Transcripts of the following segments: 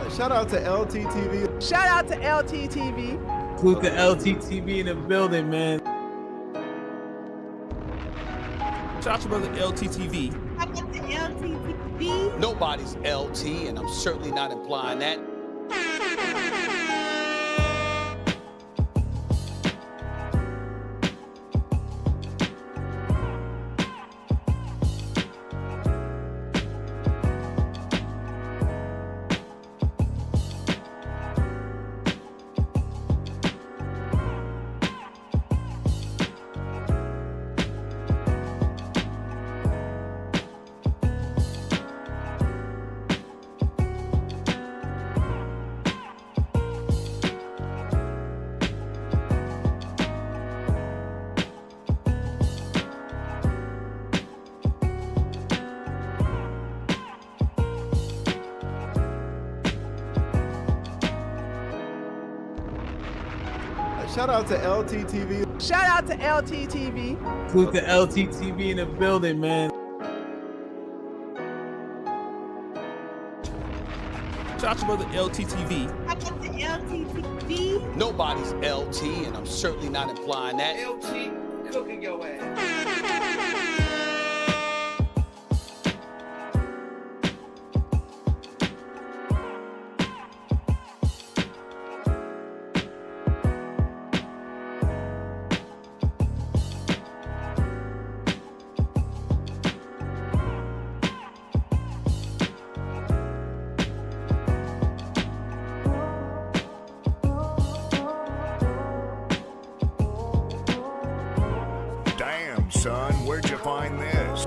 Shout out to LTTV. Shout out to LTTV. Salute the LTTV in the building, man. Shout out to brother LTTV. Shout out to LTTV. Nobody's LT, and I'm certainly not implying that. Shout out to LTTV. Shout out to LTTV. Salute the LTTV in the building, man. Shout out to brother LTTV. Shout out to LTTV. Nobody's LT, and I'm certainly not implying that. LT cooking your ass. Damn, son, where'd you find this?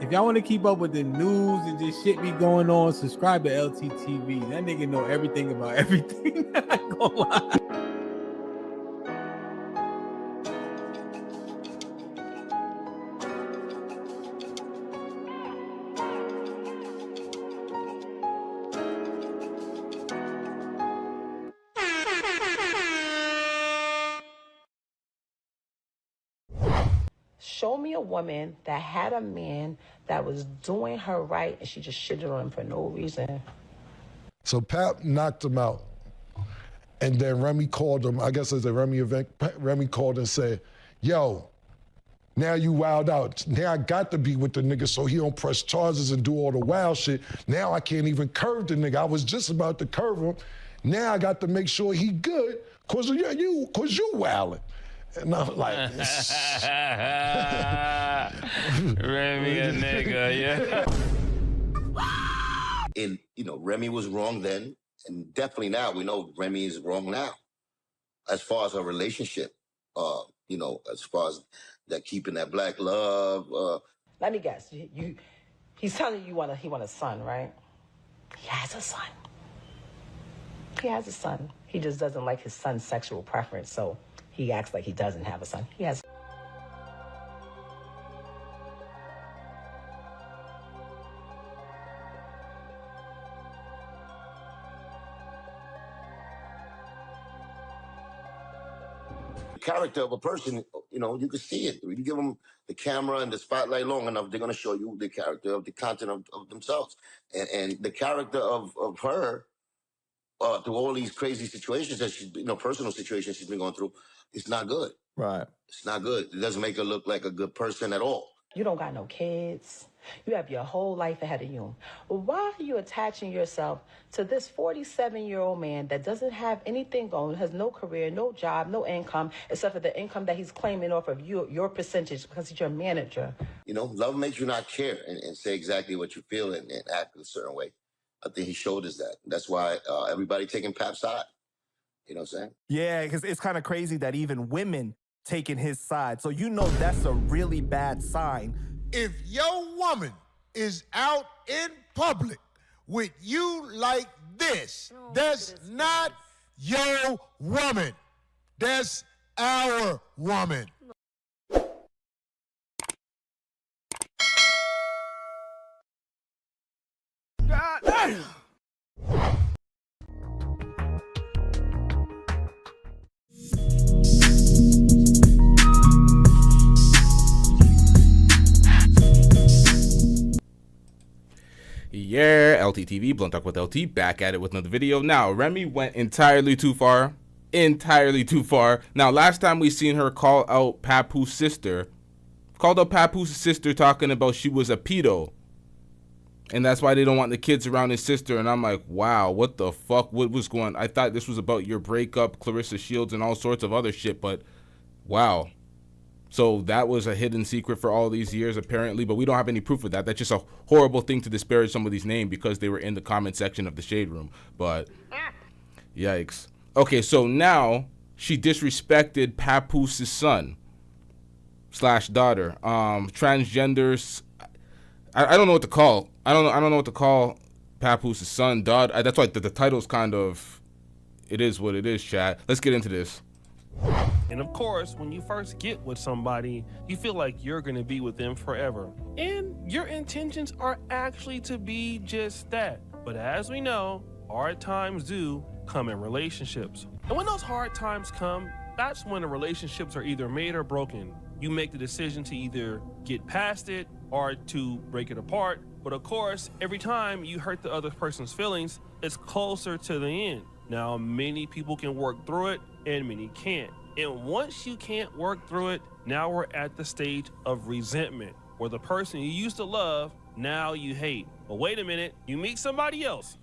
If y'all want to keep up with the news and just shit be going on, subscribe to LTTV. That nigga know everything about everything. I ain't gonna lie. Show me a woman that had a man that was doing her right and she just shitted on him for no reason. So Pap knocked him out. And then Remy called him, I guess it's a Remy event, Remy called and said, yo, now you wild out. Now I got to be with the nigga so he don't press charges and do all the wild shit. Now I can't even curve the nigga. I was just about to curve him. Now I got to make sure he good cause you wildin'. And I'm like, Remy a nigga, yeah. And, Remy was wrong then, and definitely now, we know Remy is wrong now. As far as her relationship, as far as that keeping that black love. Let me guess, he's telling you he want a son, right? He has a son. He has a son. He just doesn't like his son's sexual preference, so he acts like he doesn't have a son. He has. The character of a person, you can see it. You give them the camera and the spotlight long enough, they're going to show you the character of the content of themselves. And the character of her, through all these crazy situations that she's, personal situations she's been going through, it's not good. Right. It's not good. It doesn't make her look like a good person at all. You don't got no kids. You have your whole life ahead of you. Why are you attaching yourself to this 47-year-old man that doesn't have anything going, has no career, no job, no income, except for the income that he's claiming off of your percentage because he's your manager? Love makes you not care and say exactly what you feel and act a certain way. I think he showed us that. That's why everybody taking Pap's side. You know what I'm saying? Yeah, because it's kind of crazy that even women taking his side. So that's a really bad sign. If your woman is out in public with you like this, that's not your woman. That's our woman. God damn. LTTV, Blunt Talk with LT, back at it with another video. Now, Remy went entirely too far. Entirely too far. Now, last time we seen her call out Papoose's sister. Called out Papoose's sister talking about she was a pedo. And that's why they don't want the kids around his sister. And I'm like, wow, what the fuck? What was going on? I thought this was about your breakup, Clarissa Shields, and all sorts of other shit. But, wow. So that was a hidden secret for all these years, apparently. But we don't have any proof of that. That's just a horrible thing to disparage somebody's name because they were in the comment section of the Shade Room. But, yikes. Okay, so now she disrespected Papoose's son / daughter. Transgenders. I don't know what to call. I don't know what to call Papoose's son, daughter. That's why the title's kind of, it is what it is, chat. Let's get into this. And of course, when you first get with somebody, you feel like you're gonna be with them forever. And your intentions are actually to be just that. But as we know, hard times do come in relationships. And when those hard times come, that's when the relationships are either made or broken. You make the decision to either get past it or to break it apart. But of course, every time you hurt the other person's feelings, it's closer to the end. Now, many people can work through it and many can't. And once you can't work through it, now we're at the stage of resentment, where the person you used to love, now you hate. But wait a minute, you meet somebody else.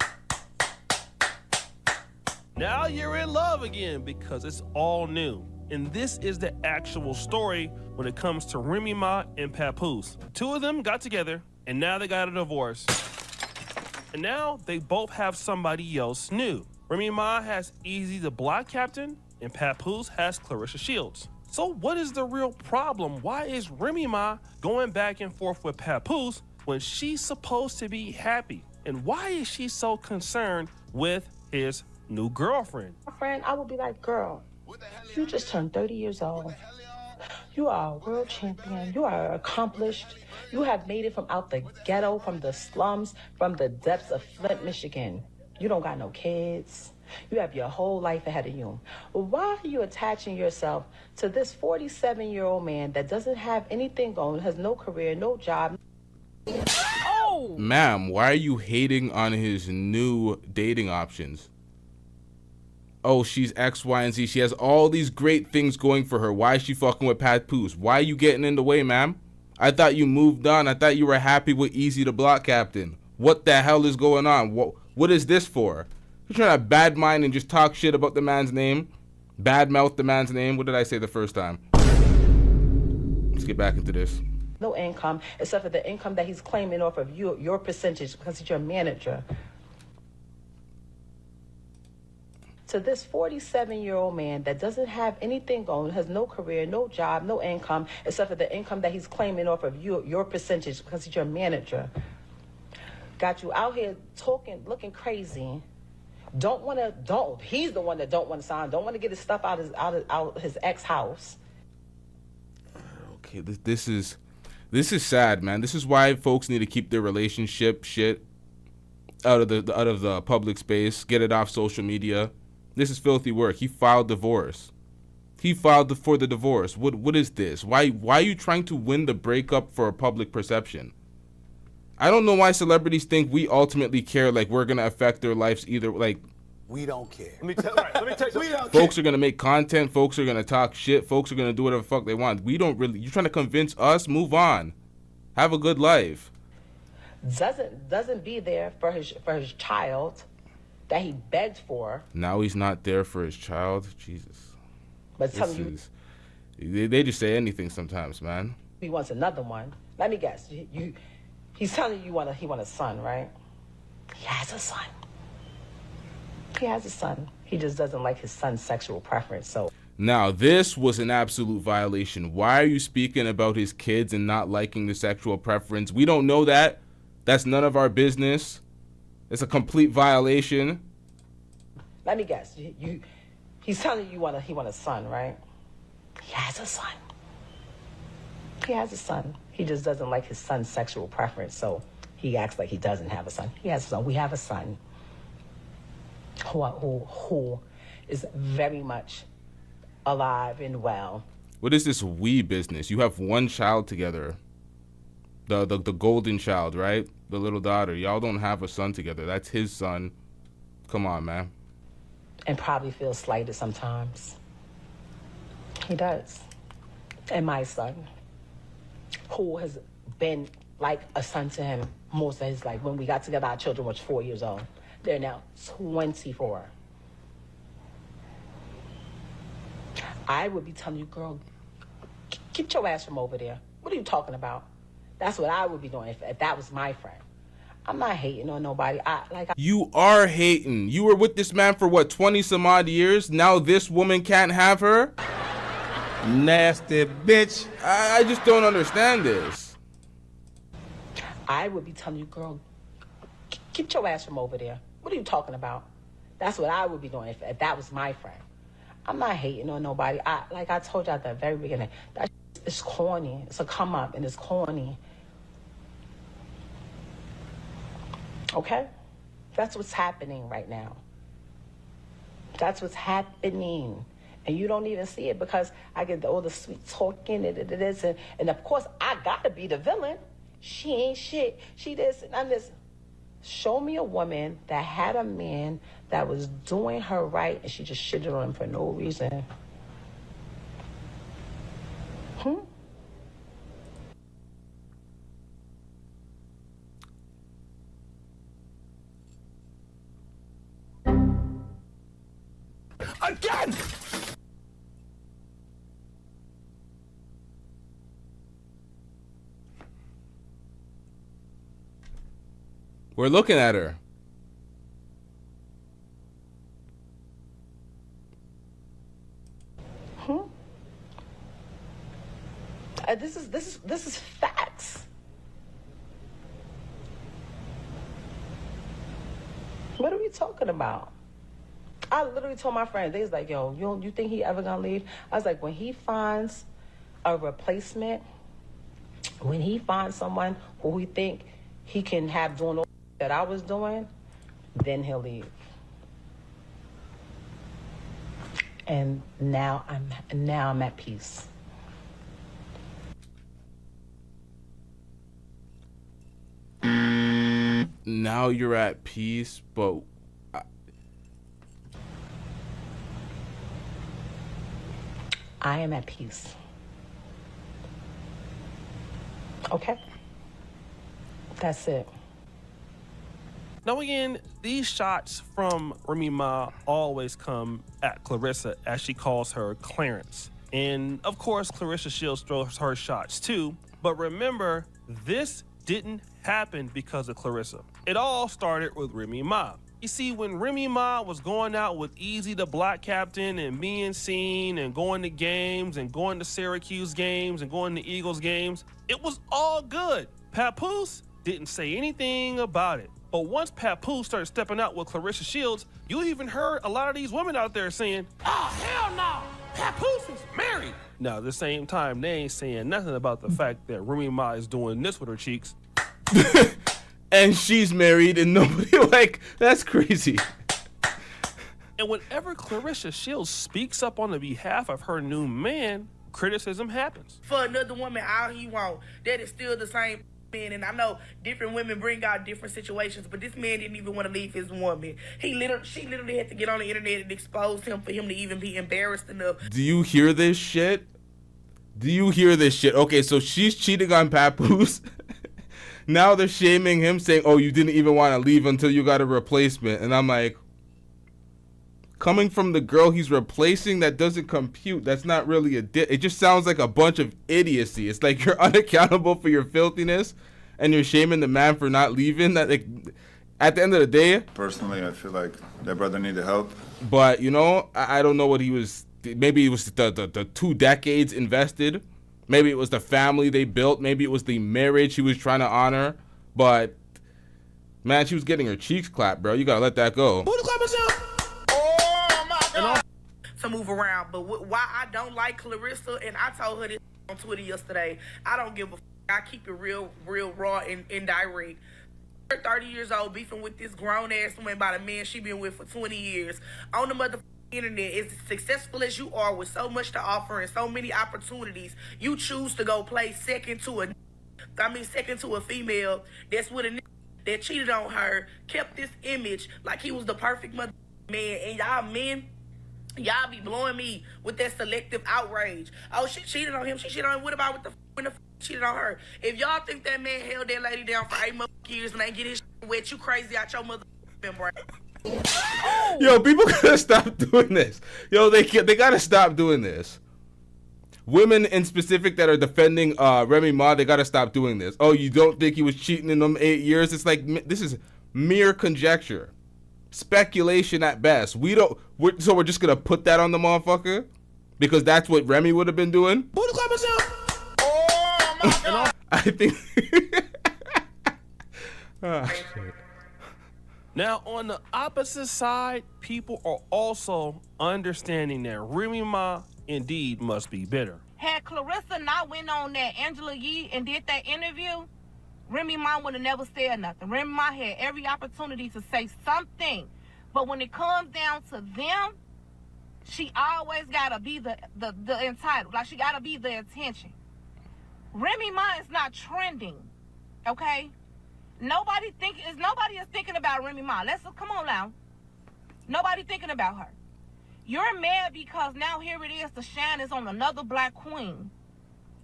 Now you're in love again because it's all new. And this is the actual story when it comes to Remy Ma and Papoose. Two of them got together and now they got a divorce. And now they both have somebody else new. Remy Ma has Easy the Block Captain and Papoose has Clarissa Shields. So what is the real problem? Why is Remy Ma going back and forth with Papoose when she's supposed to be happy? And why is she so concerned with his new girlfriend? Friend, I would be like, girl, you just turned 30 years old. You are a world champion. You are accomplished. You have made it from out the ghetto, from the slums, from the depths of Flint, Michigan. You don't got no kids. You have your whole life ahead of you. Why are you attaching yourself to this 47-year-old man that doesn't have anything going, has no career, no job? Oh! Ma'am, why are you hating on his new dating options? Oh, she's X, Y, and Z. She has all these great things going for her. Why is she fucking with Papoose? Why are you getting in the way, ma'am? I thought you moved on. I thought you were happy with Easy the Block Captain. What the hell is going on? What is this for? You're trying to bad mind and just talk shit about the man's name? Bad mouth the man's name? What did I say the first time? Let's get back into this. No income, except for the income that he's claiming off of your percentage because he's your manager. To this 47-year-old man that doesn't have anything going, has no career, no job, no income, except for the income that he's claiming off of your percentage because he's your manager. Got you out here talking, looking crazy. He's the one that don't want to sign, don't want to get his stuff out his ex-house. Okay, this is sad, man. This is why folks need to keep their relationship shit out of the public space, get it off social media. This is filthy work. He filed divorce. He filed for the divorce. What is this? Why are you trying to win the breakup for a public perception? I don't know why celebrities think we ultimately care, like we're gonna affect their lives either. Like, We don't care. Let me tell you, we don't folks are gonna make content. Folks are gonna talk shit. Folks are gonna do whatever the fuck they want. We don't really. You're trying to convince us? Move on. Have a good life. Doesn't be there for his child that he begged for. Now he's not there for his child. Jesus. But they just say anything sometimes, man. He wants another one. Let me guess. He's telling you he want a son, right? He has a son. He has a son. He just doesn't like his son's sexual preference. So now this was an absolute violation. Why are you speaking about his kids and not liking the sexual preference? We don't know that. That's none of our business. It's a complete violation. Let me guess. He's telling you he want a son, right? He has a son. He has a son. He just doesn't like his son's sexual preference, so he acts like he doesn't have a son. He has a son. We have a son who is very much alive and well. What is this we business? You have one child together. The golden child, right? The little daughter. Y'all don't have a son together. That's his son. Come on, man. And probably feels slighted sometimes. He does. And my son, who has been like a son to him most of his life. When we got together, our children were 4 years old. They're now 24. I would be telling you, girl, get your ass from over there. What are you talking about? That's what I would be doing if that was my friend. I'm not hating on nobody. You are hating. You were with this man for what, 20 some odd years? Now this woman can't have her? Nasty bitch. I just don't understand this. I would be telling you, girl, get your ass from over there. What are you talking about? That's what I would be doing if that was my friend. I'm not hating on nobody. Like I told you at the very beginning, that is corny. It's a come up and it's corny. Okay? That's what's happening right now. That's what's happening. And you don't even see it because I get all the sweet talking and this. And of course, I got to be the villain. She ain't shit. She this and I'm this. Show me a woman that had a man that was doing her right and she just shitted on him for no reason. Again! We're looking at her. This is facts. What are we talking about? I literally told my friends, they was like, yo, you think he ever gonna leave? I was like, when he finds a replacement, when he finds someone who he think he can have doing all that I was doing, then he'll leave. And now I'm at peace. Now you're at peace, but I am at peace. Okay? That's it. Now again, these shots from Remy Ma always come at Clarissa, as she calls her Clarence. And of course, Clarissa Shields throws her shots too. But remember, this didn't happen because of Clarissa. It all started with Remy Ma. You see, when Remy Ma was going out with Easy the Black Captain and being seen and going to games and going to Syracuse games and going to Eagles games, it was all good. Papoose didn't say anything about it. But once Papoose started stepping out with Clarissa Shields, you even heard a lot of these women out there saying, oh, hell no, Papoose is married. Now, at the same time, they ain't saying nothing about the fact that Remy Ma is doing this with her cheeks. And she's married and nobody, like, that's crazy. And whenever Clarissa Shields speaks up on the behalf of her new man, criticism happens. For another woman, all he want, that is still the same man. And I know different women bring out different situations, but this man didn't even want to leave his woman. She literally had to get on the internet and expose him for him to even be embarrassed enough. Do you hear this shit? Do you hear this shit? Okay, so she's cheating on Papoose. Now they're shaming him, saying, oh, you didn't even want to leave until you got a replacement. And I'm like, coming from the girl he's replacing, that doesn't compute. That's not really it just sounds like a bunch of idiocy. It's like you're unaccountable for your filthiness and you're shaming the man for not leaving. That, like, at the end of the day, personally, I feel like that brother needed help. But, you know, I don't know what he was. Maybe it was the 2 decades invested. Maybe it was the family they built. Maybe it was the marriage he was trying to honor. But, man, she was getting her cheeks clapped, bro. You got to let that go. Who the clap yourself? Oh, my God. To move around. But why I don't like Clarissa, and I told her this on Twitter yesterday, I don't give a f***. I keep it real raw and direct. Her 30 years old beefing with this grown-ass woman about a man she been with for 20 years. On the motherfucking internet, as successful as you are with so much to offer and so many opportunities, you choose to go play second to a second to a female that's with a nigga that cheated on her, kept this image like he was the perfect mother man, and y'all men, y'all be blowing me with that selective outrage. Oh, she cheated on him. She cheated on him. What about when the cheated on her? If y'all think that man held that lady down for 8 years and ain't get his wet, you crazy out your mother brain. Yo, people gotta stop doing this. Yo, they gotta stop doing this. Women in specific that are defending Remy Ma, they gotta stop doing this. Oh, you don't think he was cheating in them 8 years? It's like, this is mere conjecture, speculation at best. So we're just gonna put that on the motherfucker because that's what Remy would have been doing. Oh my God! I think. Oh, shit. Now, on the opposite side, people are also understanding that Remy Ma indeed must be bitter. Had Clarissa not went on that Angela Yee and did that interview, Remy Ma would have never said nothing. Remy Ma had every opportunity to say something. But when it comes down to them, she always gotta be the entitled. Like, she gotta be the attention. Remy Ma is not trending, okay? Nobody is thinking about Remy Ma. Come on now. Nobody thinking about her. You're mad because now here it is, the shine is on another black queen.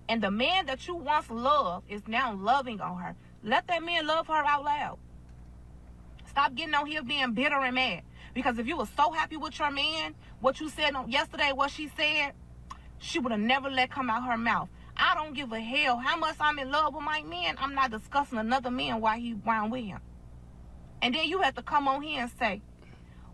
And the man that you once loved is now loving on her. Let that man love her out loud. Stop getting on here being bitter and mad. Because if you were so happy with your man, what you said yesterday, what she said, she would have never let come out her mouth. I don't give a hell how much I'm in love with my man. I'm not discussing another man while he round with him. And then you have to come on here and say,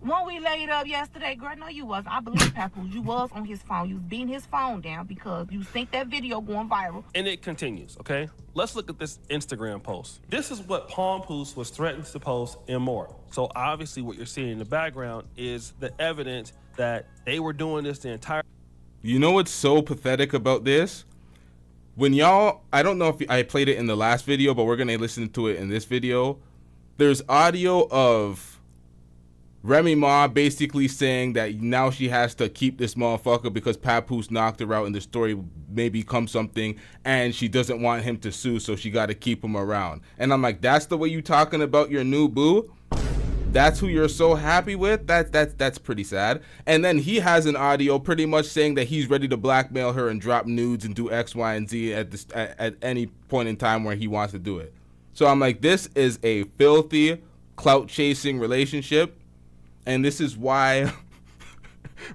when we laid up yesterday, girl, no, you wasn't. I believe, Papoose, you was on his phone. You was beating his phone down because you think that video going viral. And it continues, okay? Let's look at this Instagram post. This is what Papoose was threatened to post and more. So obviously what you're seeing in the background is the evidence that they were doing this the entire... You know what's so pathetic about this? When y'all, I don't know if I played it in the last video, but we're going to listen to it in this video. There's audio of Remy Ma basically saying that now she has to keep this motherfucker because Papoose knocked her out and the story may become something and she doesn't want him to sue, so she got to keep him around. And I'm like, that's the way you talking about your new boo? That's who you're so happy with? That's pretty sad. And then he has an audio pretty much saying that he's ready to blackmail her and drop nudes and do X, Y, and Z at any point in time where he wants to do it. So I'm like, this is a filthy, clout-chasing relationship. And this is why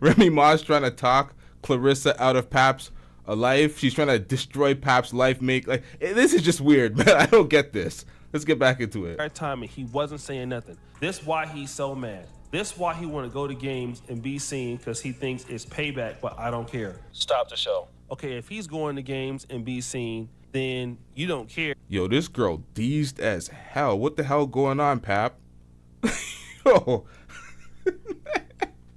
Remy Ma's trying to talk Clarissa out of Pap's life. She's trying to destroy Pap's life. This is just weird, man. I don't get this. Let's get back into it. Right time, and he wasn't saying nothing. This why he's so mad. This why he want to go to games and be seen because he thinks it's payback, but I don't care. Stop the show. Okay, if he's going to games and be seen, then you don't care. Yo, this girl deezed as hell. What the hell going on, Pap? Yo.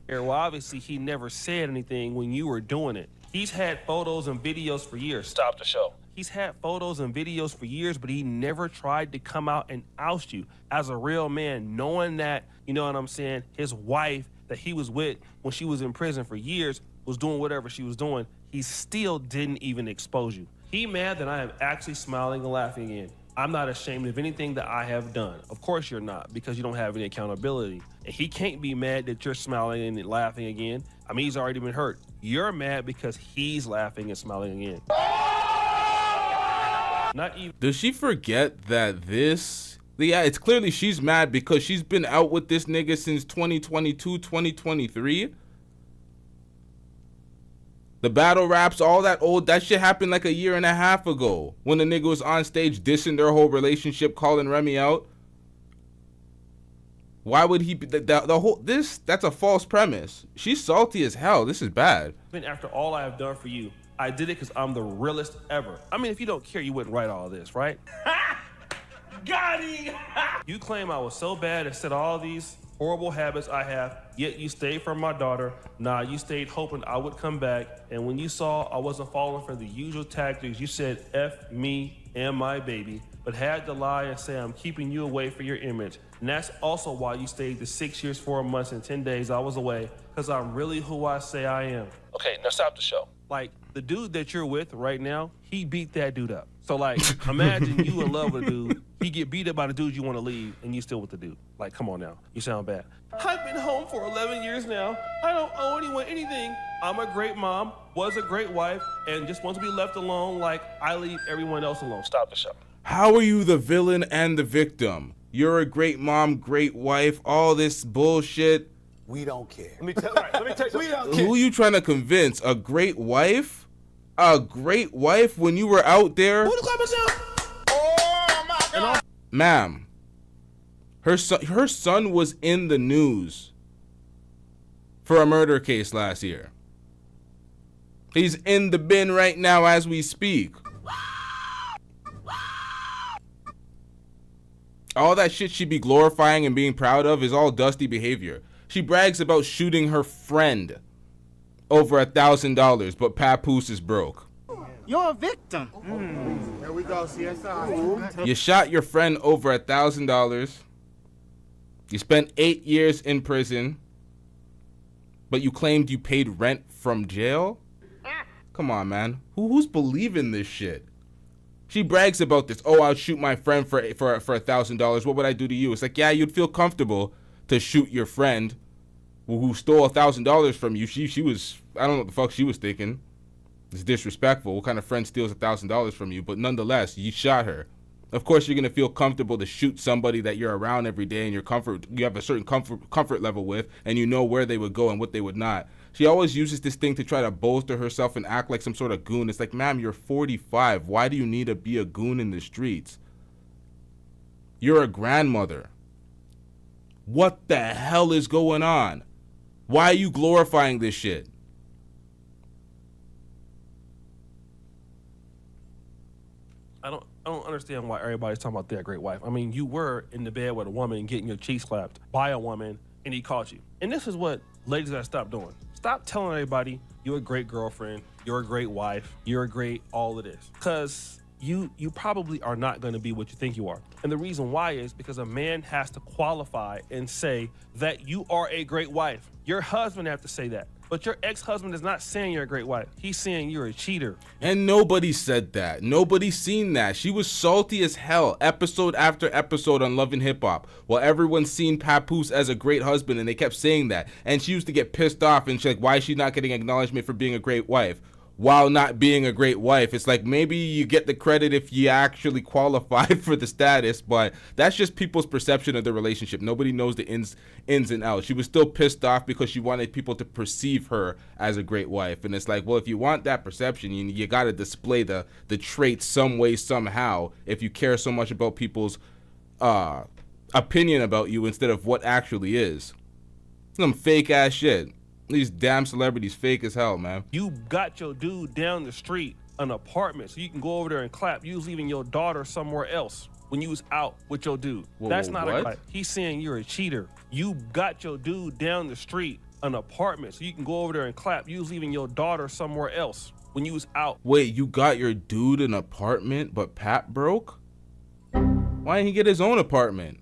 Well, obviously, he never said anything when you were doing it. He's had photos and videos for years. Stop the show. He's had photos and videos for years, but he never tried to come out and oust you as a real man, knowing that, you know what I'm saying, his wife that he was with when she was in prison for years was doing whatever she was doing. He still didn't even expose you. He mad that I am actually smiling and laughing again. I'm not ashamed of anything that I have done. Of course you're not, because you don't have any accountability. And he can't be mad that you're smiling and laughing again. I mean, he's already been hurt. You're mad because he's laughing and smiling again. Not even. Does she forget that yeah, it's clearly she's mad because she's been out with this nigga since 2022, 2023. The battle raps, all that shit happened like a year and a half ago when the nigga was on stage dissing their whole relationship, calling Remy out. Why would he be that's a false premise. She's salty as hell. This is bad. After all I have done for you, I did it because I'm the realest ever. I mean, if you don't care, you wouldn't write all this, right? Got him! You claim I was so bad and said all these horrible habits I have, yet you stayed for my daughter. Nah, you stayed hoping I would come back. And when you saw I wasn't falling for the usual tactics, you said F me and my baby, but had to lie and say I'm keeping you away for your image. And that's also why you stayed the 6 years, 4 months, and 10 days I was away, because I'm really who I say I am. Okay, now stop the show. Like, the dude that you're with right now, he beat that dude up. So, like, imagine you in love with a dude, he get beat up by the dude you want to leave, and you still with the dude. Like, come on now. You sound bad. I've been home for 11 years now. I don't owe anyone anything. I'm a great mom, was a great wife, and just want to be left alone like I leave everyone else alone. Stop the show. How are you the villain and the victim? You're a great mom, great wife, all this bullshit. We don't care. Let me tell you, we don't care. Who are you trying to convince? A great wife? A great wife when you were out there? Oh my God. Ma'am, her son was in the news for a murder case last year. He's in the bin right now as we speak. All that shit she be glorifying and being proud of is all dusty behavior. She brags about shooting her friend over $1,000, but Papoose is broke. You're a victim. Here we go, CSI. You shot your friend over $1,000. You spent 8 years in prison, but you claimed you paid rent from jail? Come on, man. Who's believing this shit? She brags about this. Oh, I'll shoot my friend for $1,000. What would I do to you? It's like, yeah, you'd feel comfortable to shoot your friend who stole $1,000 from you. She was, I don't know what the fuck she was thinking. It's disrespectful. What kind of friend steals $1,000 from you? But nonetheless, you shot her. Of course, you're gonna feel comfortable to shoot somebody that you're around every day and you have a certain comfort level with, and you know where they would go and what they would not. She always uses this thing to try to bolster herself and act like some sort of goon. It's like, ma'am, you're 45. Why do you need to be a goon in the streets? You're a grandmother. What the hell is going on? Why are you glorifying this shit? I don't understand why everybody's talking about that great wife. I mean, you were in the bed with a woman and getting your cheeks slapped by a woman, and he caught you. And this is what ladies gotta stop doing. Stop telling everybody you're a great girlfriend, you're a great wife, you're a great all of this. Because you probably are not gonna be what you think you are. And the reason why is because a man has to qualify and say that you are a great wife. Your husband have to say that. But your ex-husband is not saying you're a great wife. He's saying you're a cheater. And nobody said that. Nobody's seen that. She was salty as hell episode after episode on Love and Hip Hop. While everyone's seen Papoose as a great husband and they kept saying that. And she used to get pissed off and she's like, why is she not getting acknowledgement for being a great wife? While not being a great wife. It's like, maybe you get the credit if you actually qualified for the status, but that's just people's perception of the relationship. Nobody knows the ins and outs. She was still pissed off because she wanted people to perceive her as a great wife. And it's like, well, if you want that perception, you got to display the traits some way, somehow, if you care so much about people's opinion about you instead of what actually is. Some fake ass shit. These damn celebrities fake as hell, man. You got your dude down the street, an apartment, so you can go over there and clap. You was leaving your daughter somewhere else when you was out with your dude. That's not a guy. He's saying you're a cheater. You got your dude down the street, an apartment, so you can go over there and clap. You was leaving your daughter somewhere else when you was out. Wait, you got your dude an apartment, but Pap broke? Why didn't he get his own apartment?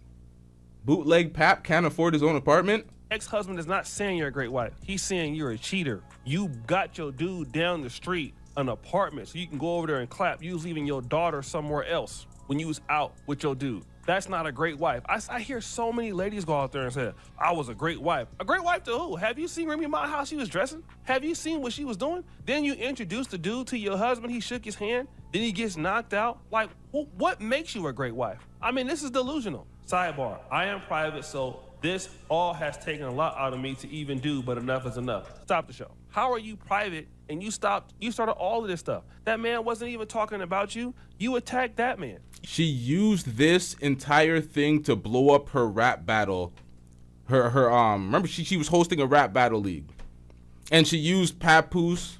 Bootleg Pap can't afford his own apartment? Ex-husband is not saying you're a great wife. He's saying you're a cheater. You got your dude down the street, an apartment, so you can go over there and clap. You was leaving your daughter somewhere else when you was out with your dude. That's not a great wife. I hear so many ladies go out there and say, I was a great wife. A great wife to who? Have you seen Remy Ma how she was dressing? Have you seen what she was doing? Then you introduce the dude to your husband. He shook his hand. Then he gets knocked out. Like, what makes you a great wife? I mean, this is delusional. Sidebar, I am private, so this all has taken a lot out of me to even do, but enough is enough. Stop the show. How are you private and you started all of this stuff? That man wasn't even talking about you. You attacked that man. She used this entire thing to blow up her rap battle. Remember she was hosting a rap battle league. And she used Papoose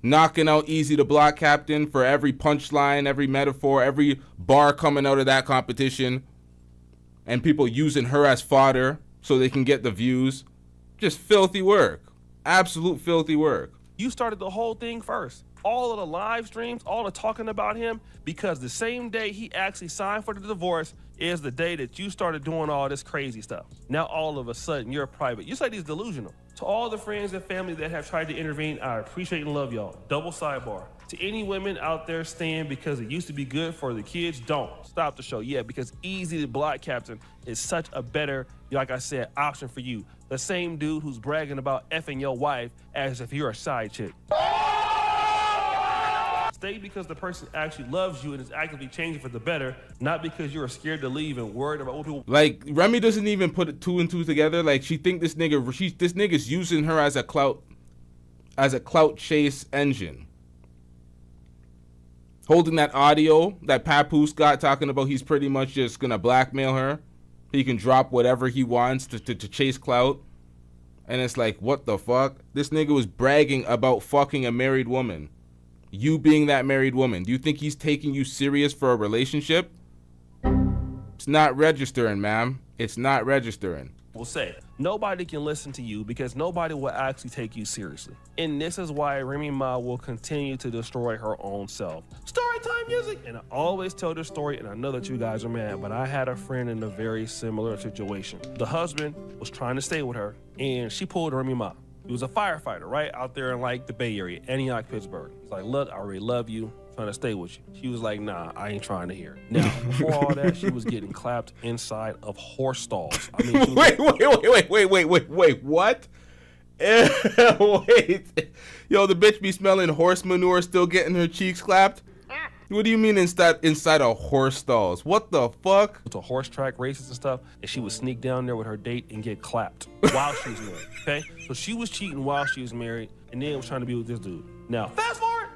knocking out Easy the Block Captain for every punchline, every metaphor, every bar coming out of that competition. And people using her as fodder so they can get the views. Just filthy work. Absolute filthy work. You started the whole thing first. All of the live streams, all the talking about him, because the same day he actually signed for the divorce, is the day that you started doing all this crazy stuff. Now all of a sudden you're private. You say he's delusional. To all the friends and family that have tried to intervene, I appreciate and love y'all. Double sidebar. To any women out there staying because it used to be good for the kids, don't. Stop the show. Yeah, because Easy the Block Captain is such a better, like I said, option for you. The same dude who's bragging about effing your wife as if you're a side chick. Stay because the person actually loves you and is actively changing for the better, not because you're scared to leave and worried about what people. Like, Remy doesn't even put two and two together. Like, she think this nigga's using her as a clout chase engine. Holding that audio that Papoose got talking about he's pretty much just gonna blackmail her. He can drop whatever he wants to chase clout. And it's like, what the fuck? This nigga was bragging about fucking a married woman. You being that married woman. Do you think he's taking you serious for a relationship? It's not registering, ma'am. It's not registering. Will say nobody can listen to you because nobody will actually take you seriously. And this is why Remy Ma will continue to destroy her own self. Storytime music! And I always tell this story, and I know that you guys are mad, but I had a friend in a very similar situation. The husband was trying to stay with her, and she pulled Remy Ma. He was a firefighter, right? Out there in like the Bay Area, Antioch, Pittsburgh. He's like, look, I already love you. Trying to stay with you. She was like, nah, I ain't trying to hear it. Now, before all that, she was getting clapped inside of horse stalls. I mean, wait, what? Wait. Yo, the bitch be smelling horse manure, still getting her cheeks clapped? What do you mean inside of horse stalls? What the fuck? To horse track races and stuff, and she would sneak down there with her date and get clapped while she was married, okay? So she was cheating while she was married, and then was trying to be with this dude. Now, fast forward!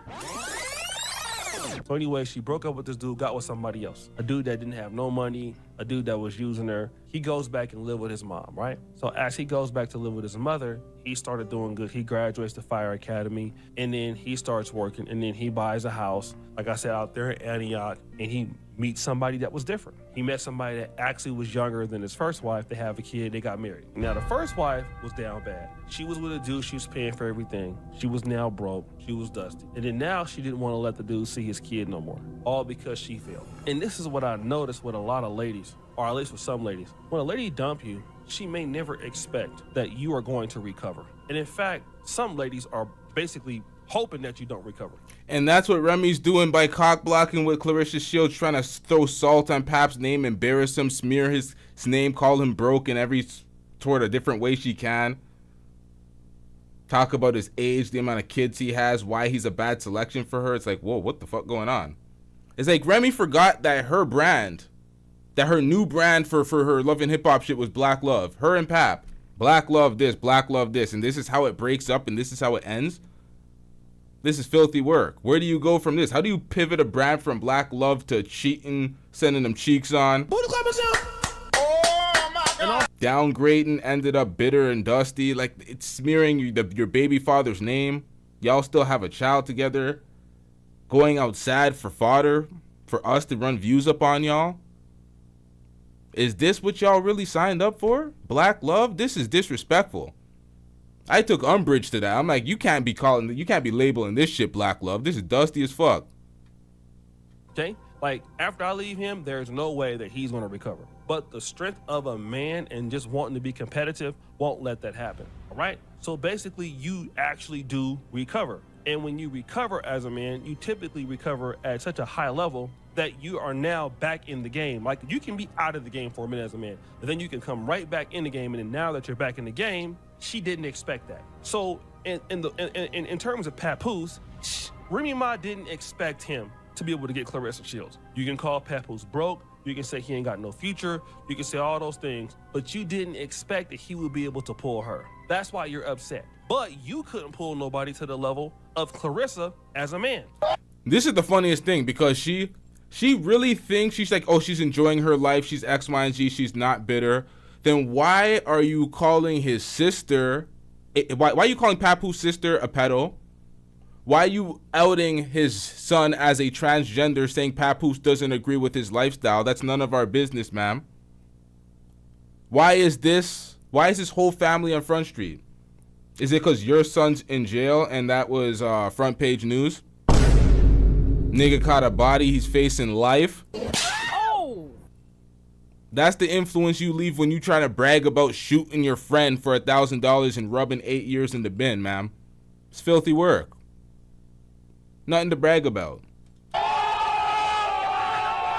So anyway, she broke up with this dude, got with somebody else. A dude that didn't have no money, a dude that was using her. He goes back and live with his mom, right? So as he goes back to live with his mother, he started doing good. He graduates the fire academy, and then he starts working, and then he buys a house, like I said, out there in Antioch, and he meets somebody that was different. He met somebody that actually was younger than his first wife. They have a kid, they got married. Now the first wife was down bad. She was with a dude, she was paying for everything. She was now broke, she was dusty. And then now she didn't want to let the dude see his kid no more, all because she failed. And this is what I noticed with a lot of ladies, or at least with some ladies. When a lady dump you, she may never expect that you are going to recover. And in fact, some ladies are basically hoping that you don't recover. And that's what Remy's doing by cock blocking with Clarissa Shields, trying to throw salt on Pap's name, embarrass him, smear his name, call him broke in every sort of different way she can. Talk about his age, the amount of kids he has, why he's a bad selection for her. It's like, whoa, what the fuck going on? It's like Remy forgot that her brand, that her new brand for her love and hip hop shit was Black Love. Her and Pap. Black Love this, Black Love this. And this is how it breaks up and this is how it ends. This is filthy work. Where do you go from this? How do you pivot a brand from Black Love to cheating, sending them cheeks on? Downgrading, ended up bitter and dusty. Like, it's smearing your baby father's name. Y'all still have a child together. Going outside for fodder for us to run views up on y'all. Is this what y'all really signed up for? Black Love? This is disrespectful. I took umbrage to that. I'm like, you can't be labeling this shit Black Love. This is dusty as fuck. Okay? Like, after I leave him, there's no way that he's going to recover. But the strength of a man and just wanting to be competitive won't let that happen. All right? So basically, you actually do recover. And when you recover as a man, you typically recover at such a high level that you are now back in the game. Like, you can be out of the game for a minute as a man, and then you can come right back in the game. And then now that you're back in the game, she didn't expect that. So in terms of Papoose, Remy Ma didn't expect him to be able to get Clarissa Shields. You can call Papoose broke. You can say he ain't got no future. You can say all those things, but you didn't expect that he would be able to pull her. That's why you're upset. But you couldn't pull nobody to the level of Clarissa as a man. This is the funniest thing because she really thinks she's like, oh, she's enjoying her life. She's X, Y, and Z. She's not bitter. Then why are you calling his sister, why are you calling Papoose's sister a pedo? Why are you outing his son as a transgender, saying Papoose doesn't agree with his lifestyle? That's none of our business, ma'am. Why is this whole family on Front Street? Is it because your son's in jail and that was front page news? Nigga caught a body, he's facing life. That's the influence you leave when you try to brag about shooting your friend for $1,000 and rubbing 8 years in the bin, ma'am. It's filthy work. Nothing to brag about.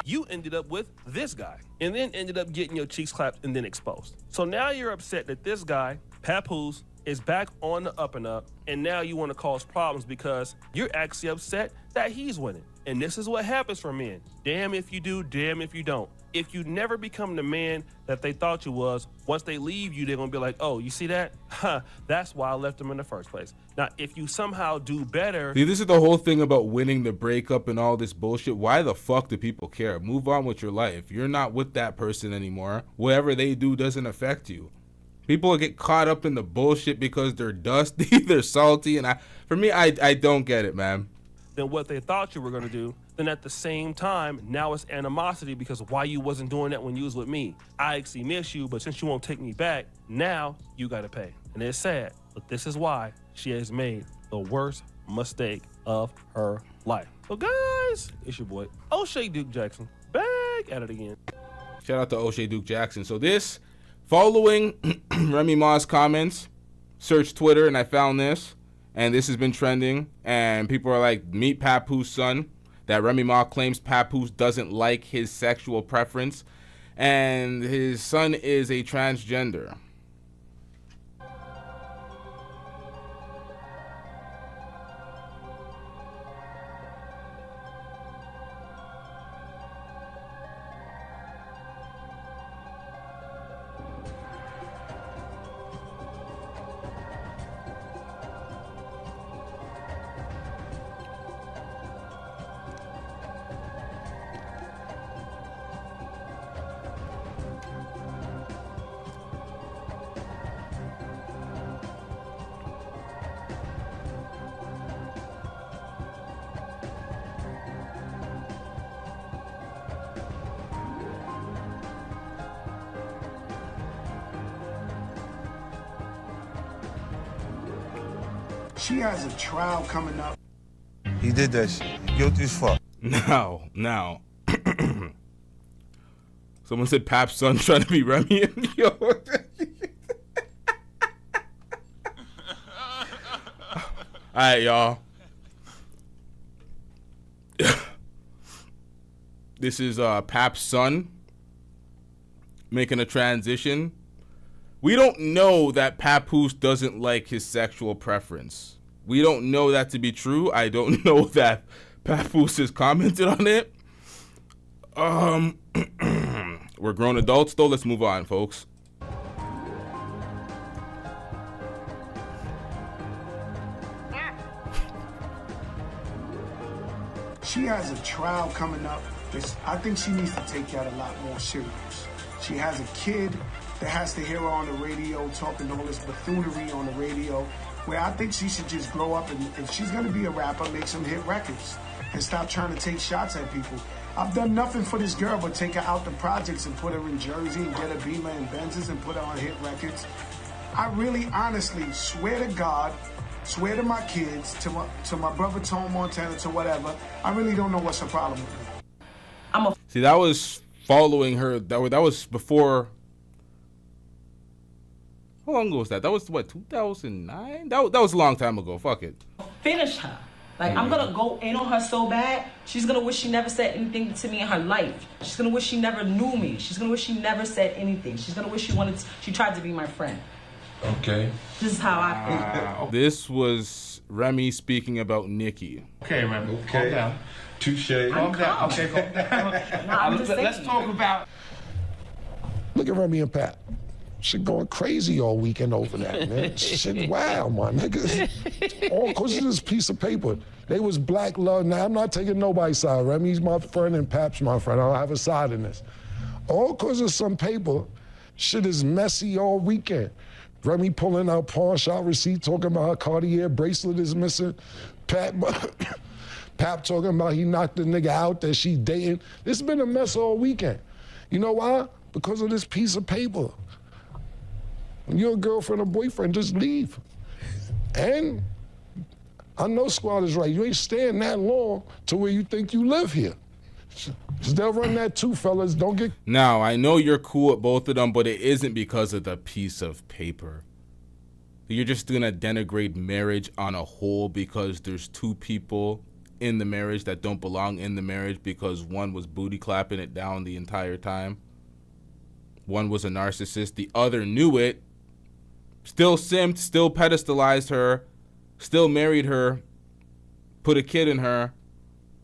You ended up with this guy and then ended up getting your cheeks clapped and then exposed. So now you're upset that this guy, Papoose, is back on the up and up, and now you want to cause problems because you're actually upset that he's winning. And this is what happens for men. Damn if you do, damn if you don't. If you never become the man that they thought you was, once they leave you, they're gonna be like, oh, you see that? Huh, that's why I left them in the first place. Now, if you somehow do better. See, this is the whole thing about winning the breakup and all this bullshit. Why the fuck do people care? Move on with your life. You're not with that person anymore. Whatever they do doesn't affect you. People get caught up in the bullshit because they're dusty, they're salty, and for me, I don't get it, man. Than what they thought you were gonna do, then at the same time, now it's animosity because why you wasn't doing that when you was with me. I actually miss you, but since you won't take me back, now you gotta pay. And it's sad, but this is why she has made the worst mistake of her life. So guys, it's your boy, O'Shea Duke Jackson, back at it again. Shout out to O'Shea Duke Jackson. So this, following Remy Ma's comments, searched Twitter and I found this, and this has been trending, and people are like, meet Papoose son, that Remy Ma claims Papoose doesn't like his sexual preference, and his son is a transgender. She has a trial coming up. He did that shit. Guilty as fuck. Now. Someone said Pap's son trying to be Remy. Yo. Alright, y'all. This is Pap's son making a transition. We don't know that Papoose doesn't like his sexual preference. We don't know that to be true. I don't know that Papoose has commented on it. We're grown adults though. Let's move on, folks. She has a trial coming up. I think she needs to take that a lot more serious. She has a kid that has to hear her on the radio talking all this buffoonery on the radio, where I think she should just grow up and if she's gonna be a rapper, make some hit records and stop trying to take shots at people. I've done nothing for this girl but take her out the projects and put her in Jersey and get her Beamer and Benzes and put her on hit records. I really honestly swear to God, swear to my kids, to my brother Tom Montana, to whatever, I really don't know what's the problem with her. See, that was following her. That was before. How long ago was that? That was what, 2009? That was a long time ago. Fuck it. Finish her. Like, I'm gonna go in on her so bad, she's gonna wish she never said anything to me in her life. She's gonna wish she never knew me. She's gonna wish she never said anything. She's gonna wish she tried to be my friend. Okay. This is how I feel. This was Remy speaking about Nikki. Okay, Remy. Okay. Calm down. Touche. Calm down. Okay, calm down. Let's talk about. Look at Remy and Pat. Shit going crazy all weekend over that, man. Shit, wow, my niggas. All because of this piece of paper. They was black love. Now, I'm not taking nobody's side. Remy's my friend and Pap's my friend. I don't have a side in this. All because of some paper. Shit is messy all weekend. Remy pulling out pawn shop receipt, talking about her Cartier bracelet is missing. Pap talking about he knocked the nigga out that she dating. This has been a mess all weekend. You know why? Because of this piece of paper. When you're a girlfriend or boyfriend, just leave. And I know Squad is right. You ain't staying that long to where you think you live here. They'll run that too, fellas. Don't get. Now, I know you're cool with both of them, but it isn't because of the piece of paper. You're just gonna denigrate marriage on a whole because there's two people in the marriage that don't belong in the marriage because one was booty clapping it down the entire time. One was a narcissist. The other knew it, still simped, still pedestalized her, still married her, put a kid in her,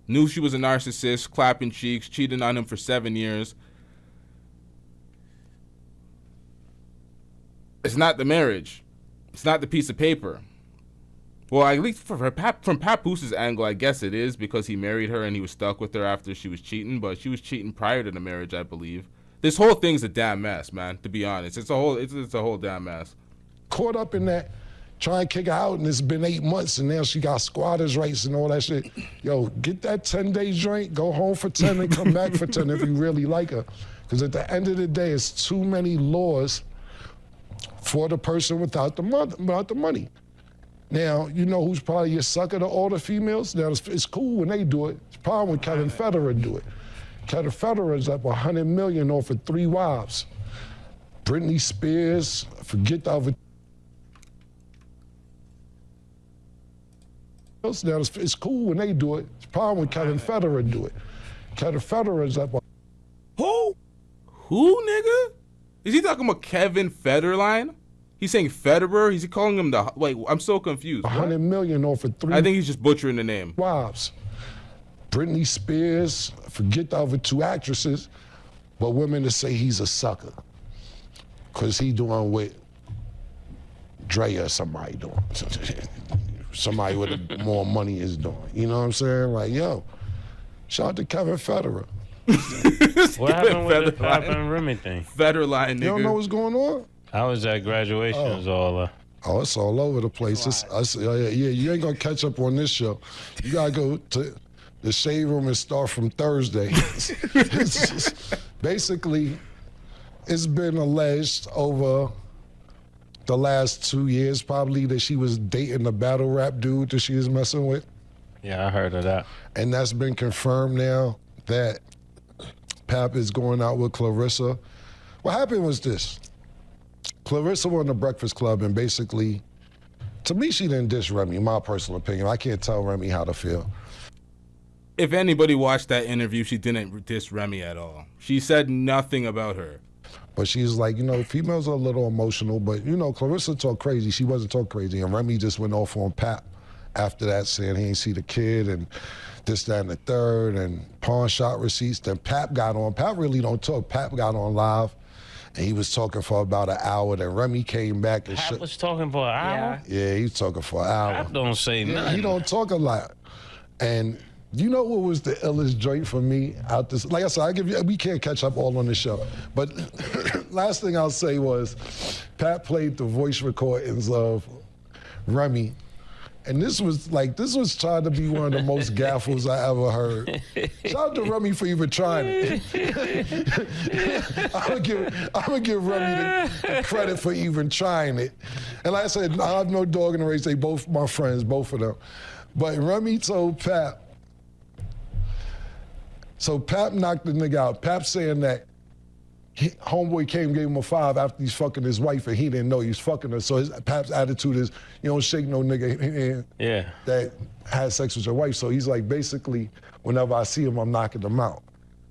knew she was a narcissist, clapping cheeks, cheating on him for 7 years. It's not the marriage. It's not the piece of paper. Well, at least from Papoose's angle, I guess it is because he married her and he was stuck with her after she was cheating, but she was cheating prior to the marriage, I believe. This whole thing's a damn mess, man, to be honest. It's a whole damn mess. Caught up in that, trying to kick her out, and it's been 8 months, and now she got squatters' rights and all that shit. Yo, get that 10-day joint, go home for 10 and come back for 10 if you really like her. Because at the end of the day, it's too many laws for the person without the money. Now, you know who's probably a sucker to all the females? Now, it's cool when they do it. It's a problem when Kevin Federer do it. Kevin Federer's up $100 million off of 3 wives. Britney Spears, forget the other. Now, it's cool when they do it. It's a problem when Kevin Federer do it. Kevin Federer's up. Who, nigga? Is he talking about Kevin Federline? He's saying Federer? Is he calling him the... Wait, I'm so confused. $100 million off of 3... I think he's just butchering the name. Wives. Britney Spears, forget the other 2 actresses, but women to say he's a sucker. Because he doing what Drea or somebody doing. Somebody with more money is doing. You know what I'm saying? Like, yo, shout out to Kevin Federer. What happened with the Remy thing? Federline, nigga. You don't know what's going on? I was at graduation. It was all... Oh, it's all over the place. You ain't gonna catch up on this show. You gotta go to the shade room and start from Thursday. Basically, it's been alleged over the last 2 years probably that she was dating the battle rap dude that she was messing with. Yeah, I heard of that. And that's been confirmed now that Pap is going out with Clarissa. What happened was this. Clarissa won the Breakfast Club and basically, to me, she didn't diss Remy, my personal opinion. I can't tell Remy how to feel. If anybody watched that interview, she didn't diss Remy at all. She said nothing about her. But she's like, you know, females are a little emotional, but, you know, Clarissa talked crazy. She wasn't talking crazy. And Remy just went off on Pap after that, saying he ain't see the kid and this, that, and the third, and pawn shot receipts. Then Pap got on. Pap really don't talk. Pap got on live. And he was talking for about an hour. Then Remy came back and Pap was talking for an hour? Yeah, he was talking for an hour. Pap don't say nothing. He don't talk a lot. And you know what was the illest joint for me out this? Like I said, we can't catch up all on the show. But last thing I'll say was, Pat played the voice recordings of Remy. And this was trying to be one of the most gaffles I ever heard. Shout out to Remy for even trying it. I'm gonna give Remy the credit for even trying it. And like I said, I have no dog in the race. They both my friends, both of them. But Remy told Pap. So Pap knocked the nigga out. Pap saying that homeboy came, gave him a 5 after he's fucking his wife, and he didn't know he was fucking her. So Pap's attitude is, you don't shake no nigga that had sex with your wife. So he's like, basically, whenever I see him, I'm knocking him out.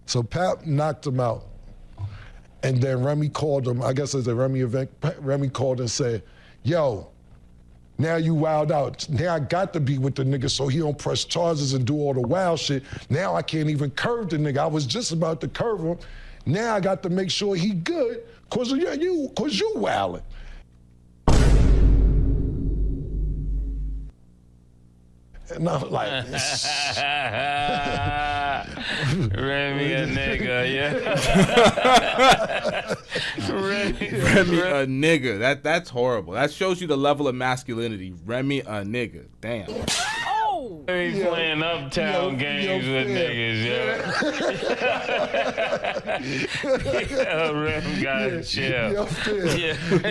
So Pap knocked him out. And then Remy called him, I guess it's a Remy event, Remy called and said, yo, now you wild out. Now I got to be with the nigga so he don't press charges and do all the wild shit. Now I can't even curve the nigga. I was just about to curve him. Now I got to make sure he good, cause you wildin'. And I'm like, Remy a nigga, yeah. Remy a nigga. That's horrible. That shows you the level of masculinity. Remy a nigga. Damn. He's playing uptown games with niggas, yeah. Rem got chill.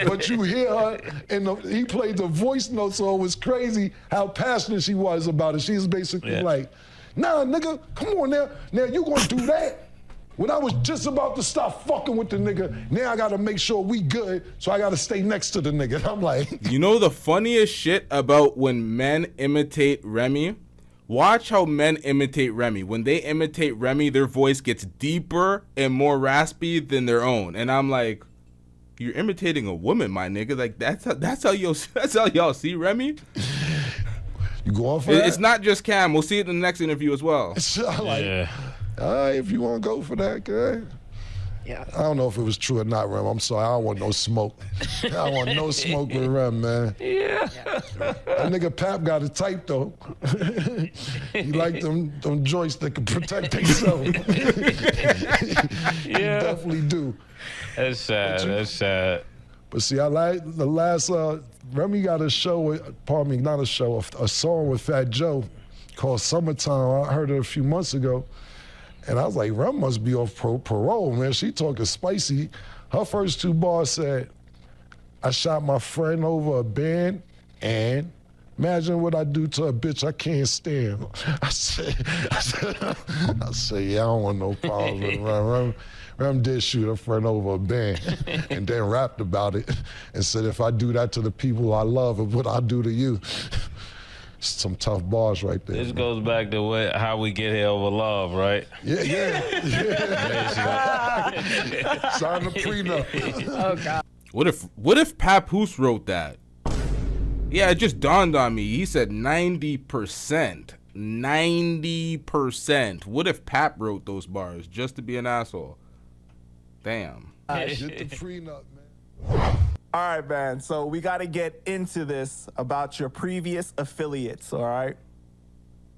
But you hear her, and he played the voice note, so it was crazy how passionate she was about it. She's basically like, Nah, nigga, come on now. Now you gonna do that? When I was just about to stop fucking with the nigga, now I gotta make sure we good, so I gotta stay next to the nigga. I'm like... You know the funniest shit about when men imitate Remy? Watch how men imitate Remy. When they imitate Remy, their voice gets deeper and more raspy than their own. And I'm like, you're imitating a woman, my nigga. Like that's how y'all see Remy. You going for that? It's not just Cam. We'll see it in the next interview as well. Yeah. All right, if you want to go for that, guy. Yeah. I don't know if it was true or not, Rem. I'm sorry. I don't want no smoke. I don't want no smoke with Rem, man. Yeah. That nigga Pap got it tight, though. He like them joints that can protect themselves. He definitely do. That's sad. That's sad. But see, I like the last, Remy got a show, pardon me, not a show, a song with Fat Joe called Summertime. I heard it a few months ago. And I was like, Rem must be off parole, man. She talking spicy. Her first two bars said, I shot my friend over a band, and imagine what I do to a bitch I can't stand. I said, yeah, I don't want no problems with Rem. Rem did shoot her friend over a band and then rapped about it and said, if I do that to the people I love, what I do to you. Some tough bars right there. This goes back to how we get here over love, right? Yeah. Sign the prenup. Oh God. What if Papoose wrote that? Yeah, it just dawned on me. He said 90%. 90%. What if Pap wrote those bars just to be an asshole? Damn. Get the prenup, man. All right, man. So we got to get into this about your previous affiliates, all right?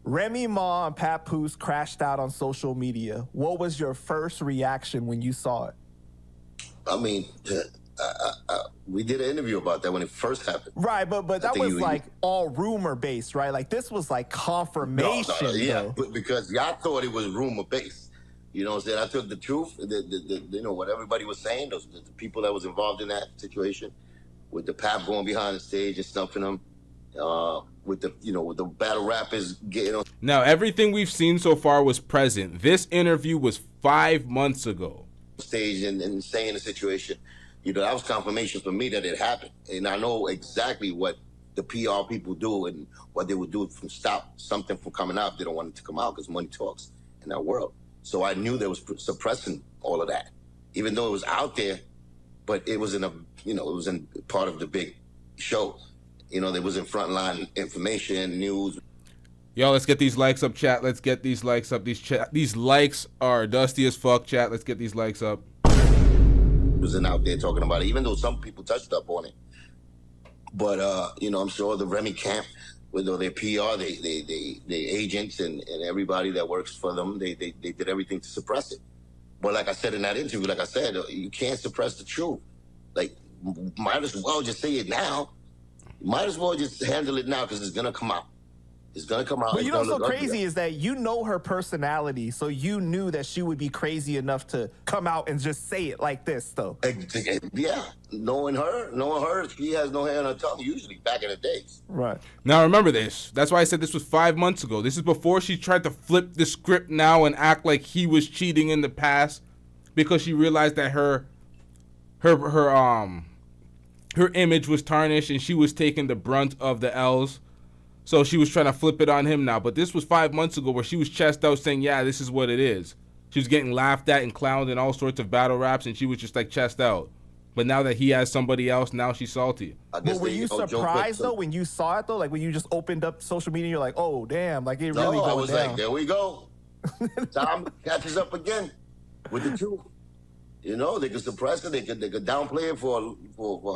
Remy Ma and Papoose crashed out on social media. What was your first reaction when you saw it? I mean, we did an interview about that when it first happened. Right, but that was like all rumor based, right? Like this was like confirmation. Yeah, because y'all thought it was rumor based. You know what I'm saying? I took the truth, you know, what everybody was saying, the people that was involved in that situation, with the Pap going behind the stage and stuffing them, with the battle rappers getting on. Now, everything we've seen so far was present. This interview was 5 months ago. Stage and saying the situation, you know, that was confirmation for me that it happened. And I know exactly what the PR people do and what they would do from stop something from coming out. They don't want it to come out because money talks in that world. So I knew there was suppressing all of that, even though it was out there, but it was it was in part of the big show. You know, there was in frontline information, news. Yo, let's get these likes up, chat. Let's get these likes up. These likes are dusty as fuck, chat. Let's get these likes up. Wasn't out there talking about it, even though some people touched up on it. But you know, I'm sure the Remy camp, with their PR, they agents and everybody that works for them, they did everything to suppress it. But like I said in that interview, like I said, you can't suppress the truth. Like, might as well just say it now. Might as well just handle it now because it's gonna come out. It's gonna come out. But you know what's so crazy is that you know her personality, so you knew that she would be crazy enough to come out and just say it like this, though. Yeah, knowing her, she has no hair on her tongue usually back in the days. Right. Now remember this. That's why I said this was 5 months ago. This is before she tried to flip the script now and act like he was cheating in the past, because she realized that her image was tarnished and she was taking the brunt of the L's. So she was trying to flip it on him now. But this was 5 months ago where she was chest out saying, yeah, this is what it is. She was getting laughed at and clowned in all sorts of battle raps, and she was just like chest out. But now that he has somebody else, now she's salty. But were you surprised, though, when you saw it, though? Like, when you just opened up social media, you're like, oh, damn, like, it really I was down. like, there we go. Tom catches up again with the truth. You know, they could suppress it, they could downplay it for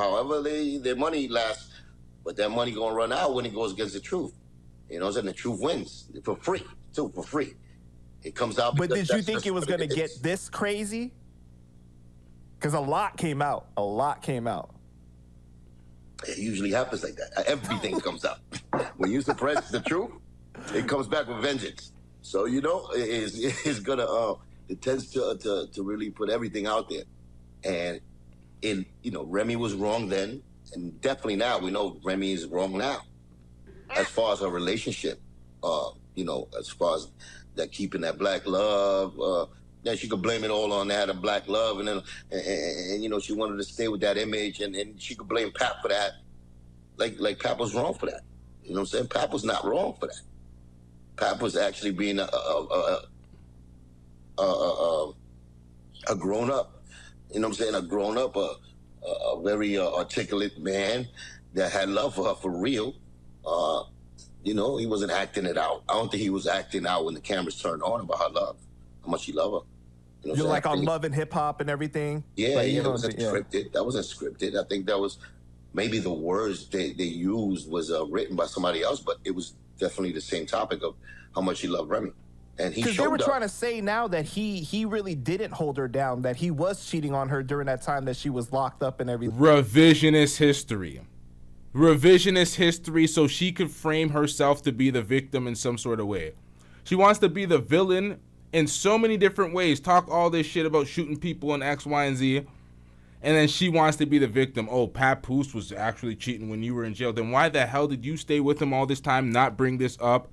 however their money lasts. But that money gonna run out when it goes against the truth. You know, and the truth wins for free, too, for free. It comes out. But did you think it was gonna get this crazy? Because a lot came out. A lot came out. It usually happens like that. Everything comes out. When you suppress the truth, it comes back with vengeance. So, you know, it's gonna, it tends to really put everything out there. And, you know, Remy was wrong then. And definitely now, we know Remy is wrong now. As far as her relationship, you know, as far as that keeping that black love. Then she could blame it all on that of black love, and then and you know, she wanted to stay with that image, and she could blame Pap for that. Like Pap was wrong for that. You know what I'm saying? Pap was not wrong for that. Pap was actually being a grown up. You know what I'm saying? A grown up, a very articulate man that had love for her for real. You know, he wasn't acting it out. I don't think he was acting out when the cameras turned on about her love, how much he loved her. You know, you're like on Love and Hip Hop and everything. Yeah, like, yeah, it wasn't scripted. That wasn't scripted. I think that was maybe the words they used was written by somebody else, but it was definitely the same topic of how much he loved Remy. And he because showed they were up. trying to say now that he really didn't hold her down, that he was cheating on her during that time that she was locked up and everything. Revisionist history. Revisionist history so she could frame herself to be the victim in some sort of way. She wants to be the villain in so many different ways. Talk all this shit about shooting people and X, Y, and Z. And then she wants to be the victim. Oh, Papoose was actually cheating when you were in jail. Then why the hell did you stay with him all this time, not bring this up?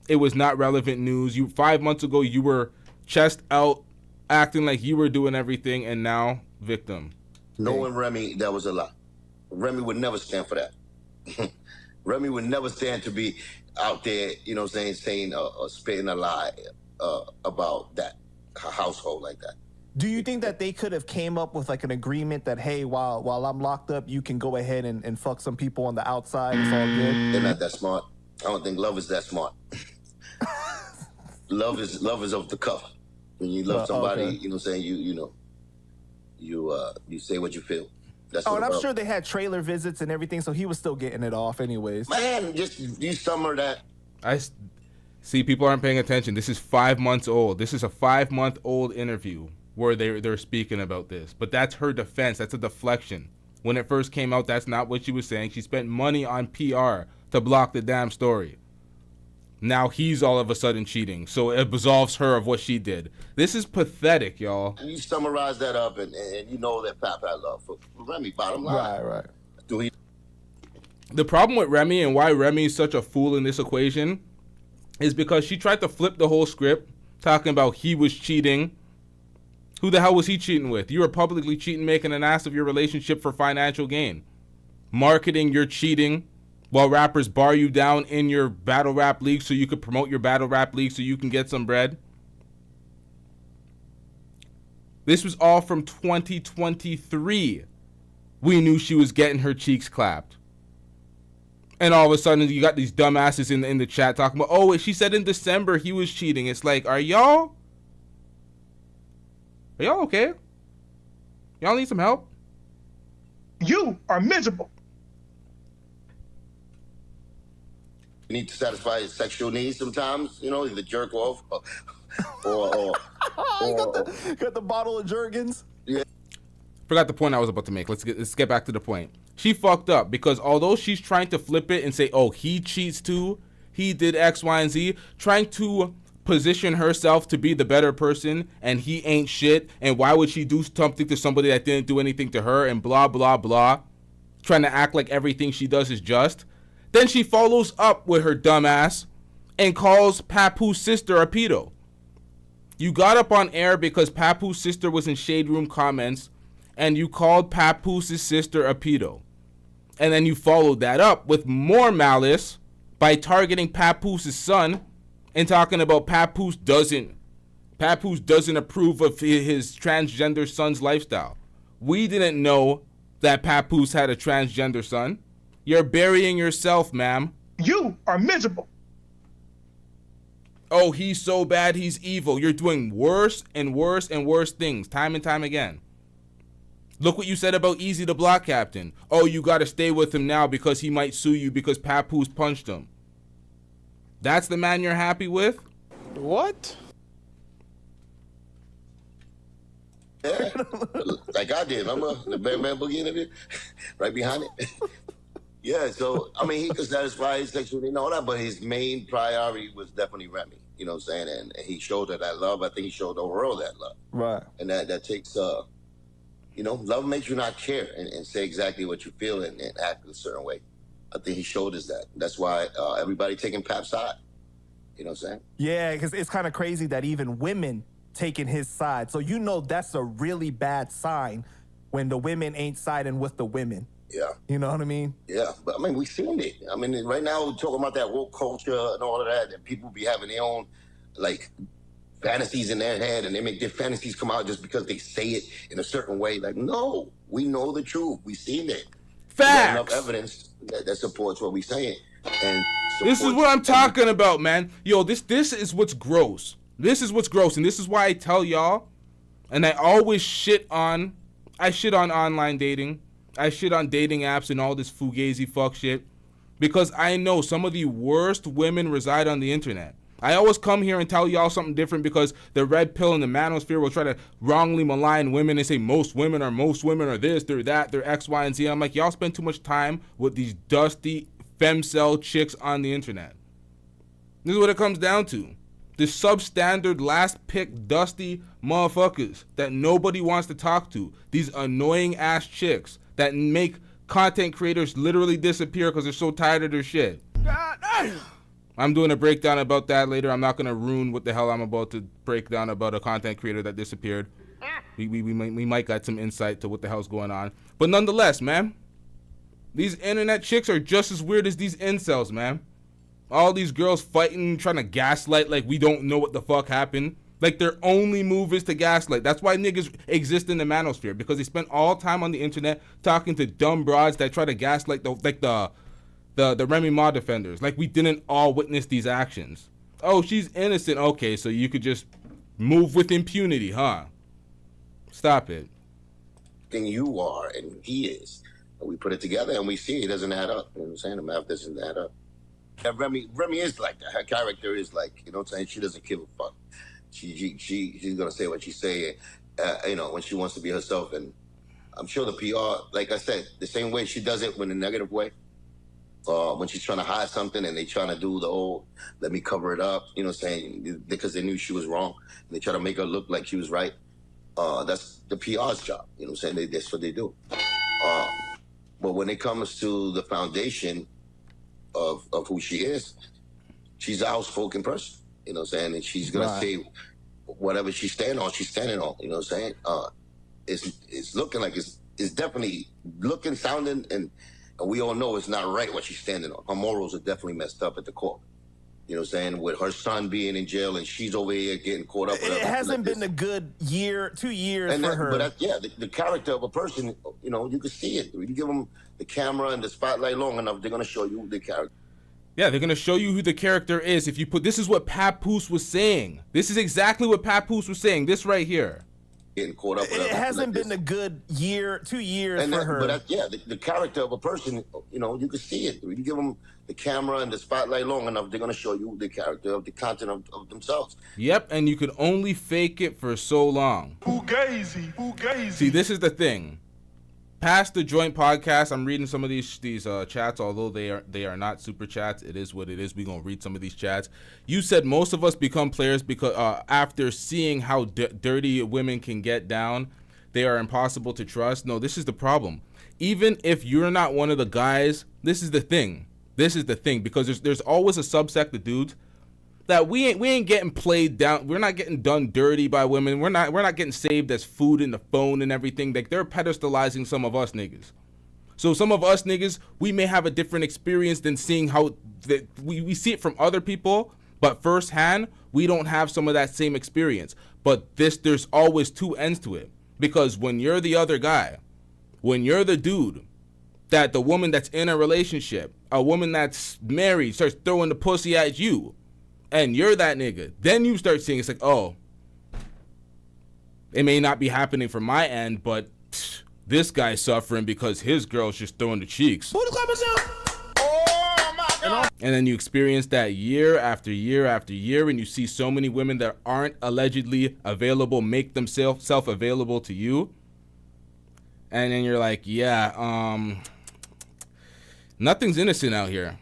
It was not relevant news. 5 months ago, you were chest out, acting like you were doing everything, and now victim. Knowing Remy, that was a lie. Remy would never stand for that. Remy would never stand to be out there, you know what I'm saying spitting a lie about that household like that. Do you think that they could have came up with like an agreement that, hey, while I'm locked up, you can go ahead and fuck some people on the outside? It's all good. They're not that smart. I don't think love is that smart. Love is off the cuff. When you love somebody, okay. you know what I'm saying, you say what you feel. That's and what I'm sure they had trailer visits and everything, so he was still getting it off anyways. Man, just you summer that. I see people aren't paying attention. This is 5 months old. This is a 5-month-old interview where they're speaking about this. But that's her defense. That's a deflection. When it first came out, that's not what she was saying. She spent money on PR to block the damn story. Now he's all of a sudden cheating, so it absolves her of what she did. This is pathetic, y'all. You summarize that up, and you know that Pap had love for Remy, bottom line. Right. The problem with Remy and why Remy is such a fool in this equation is because she tried to flip the whole script, talking about he was cheating. Who the hell was he cheating with? You were publicly cheating, making an ass of your relationship for financial gain. Marketing your cheating while rappers bar you down in your battle rap league so you could promote your battle rap league so you can get some bread. This was all from 2023. We knew she was getting her cheeks clapped. And all of a sudden you got these dumbasses in the chat talking about, oh, she said in December he was cheating. It's like, are y'all okay? Y'all need some help? You are miserable. You need to satisfy his sexual needs sometimes, you know, either jerk off or got the bottle of Jergens. Yeah. Forgot the point I was about to make. Let's get back to the point. She fucked up because although she's trying to flip it and say, oh, he cheats too, he did X, Y, and Z, trying to position herself to be the better person and he ain't shit, and why would she do something to somebody that didn't do anything to her, and blah, blah, blah, trying to act like everything she does is just. Then she follows up with her dumbass and calls Papoose sister a pedo. You got up on air because Papoose sister was in Shade Room comments and you called Papoose's sister a pedo. And then you followed that up with more malice by targeting Papoose's son and talking about Papoose doesn't approve of his transgender son's lifestyle. We didn't know that Papoose had a transgender son. You're burying yourself, ma'am. You are miserable. Oh, he's so bad, he's evil. You're doing worse and worse and worse things time and time again. Look what you said about Easy the Block Captain. Oh, you got to stay with him now because he might sue you because Papoose punched him. That's the man you're happy with? What? Yeah, like I did. Remember the Bad Man Boogie interview? Right behind it. Yeah, so, I mean, he could satisfy his sexual need and all that, but his main priority was definitely Remy, you know what I'm saying? And he showed her that love. I think he showed the world that love. Right. And that takes, you know, love makes you not care and say exactly what you feel and act a certain way. I think he showed us that. That's why everybody taking Pap's side. You know what I'm saying? Yeah, because it's kind of crazy that even women taking his side. So you know that's a really bad sign when the women ain't siding with the women. Yeah. You know what I mean? Yeah, but I mean, we've seen it. I mean, right now we're talking about that woke culture and all of that, and people be having their own, like, fantasies in their head, and they make their fantasies come out just because they say it in a certain way. Like, no, we know the truth. We've seen it. Facts. Enough evidence that supports what we're saying. And this is what I'm talking about, man. Yo, this is what's gross. This is what's gross, and this is why I tell y'all, and I always shit on online dating. I shit on dating apps and all this fugazi fuck shit, because I know some of the worst women reside on the internet. I always come here and tell y'all something different because the red pill and the manosphere will try to wrongly malign women and say most women are this, they're that, they're X, Y, and Z. I'm like, y'all spend too much time with these dusty femcel chicks on the internet. This is what it comes down to. The substandard, last pick, dusty motherfuckers that nobody wants to talk to. These annoying ass chicks that make content creators literally disappear because they're so tired of their shit. I'm doing a breakdown about that later. I'm not going to ruin what the hell I'm about to break down about a content creator that disappeared. We might got some insight to what the hell's going on. But nonetheless, man, these internet chicks are just as weird as these incels, man. All these girls fighting, trying to gaslight like we don't know what the fuck happened. Like their only move is to gaslight. That's why niggas exist in the manosphere, because they spend all time on the internet talking to dumb broads that try to gaslight the Remy Ma defenders. Like we didn't all witness these actions. Oh, she's innocent. Okay, so you could just move with impunity, huh? Stop it. Thing you are and he is. And we put it together and we see it doesn't add up. You know what I'm saying? The math doesn't add up. And Remy is like that. Her character is like, you know what I'm saying? She doesn't give a fuck. She's gonna say what she's saying, you know, when she wants to be herself. And I'm sure the PR, like I said, the same way she does it in a negative way. When she's trying to hide something and they trying to do the whole, let me cover it up, you know what I'm saying? Because they knew she was wrong. And they try to make her look like she was right. That's the PR's job, you know what I'm saying? That's what they do. But when it comes to the foundation of who she is, she's an outspoken person, you know what I'm saying? And she's going to say whatever she's standing on, you know what I'm saying? It's looking like it's definitely looking, sounding, and we all know it's not right what she's standing on. Her morals are definitely messed up at the core. You know what I'm saying? With her son being in jail and she's over here getting caught up with it hasn't been a good year, 2 years and for her. But the character of a person, you know, you can see it. You give them the camera and the spotlight long enough, they're going to show you the character. Yeah, they're going to show you who the character is. If you put, this is what Papoose was saying. This is exactly what Papoose was saying. This right here. Getting caught up with it hasn't been a good year, 2 years for her. But the character of a person, you know, you can see it. You give them the camera and the spotlight long enough, they're going to show you the character of the content of themselves. Yep, and you can only fake it for so long. Fugazi. See, this is the thing. Past the joint podcast, I'm reading some of these chats, although they are not super chats. It is what it is. We're going to read some of these chats. You said most of us become players because after seeing how dirty women can get down, they are impossible to trust. No, this is the problem. Even if you're not one of the guys, this is the thing. Because there's always a subsect of dudes that we ain't getting played down. We're not getting done dirty by women. We're not getting saved as food in the phone and everything. Like they're pedestalizing some of us niggas. So some of us niggas, we may have a different experience than seeing how we see it from other people, but firsthand, we don't have some of that same experience. But there's always two ends to it. Because when you're the other guy, when you're the dude, that the woman that's in a relationship, a woman that's married starts throwing the pussy at you, and you're that nigga, then you start seeing it's like, oh, it may not be happening from my end, but this guy's suffering because his girl's just throwing the cheeks. And then you experience that year after year after year, and you see so many women that aren't allegedly available make themselves self-available to you. And then you're like, yeah, nothing's innocent out here.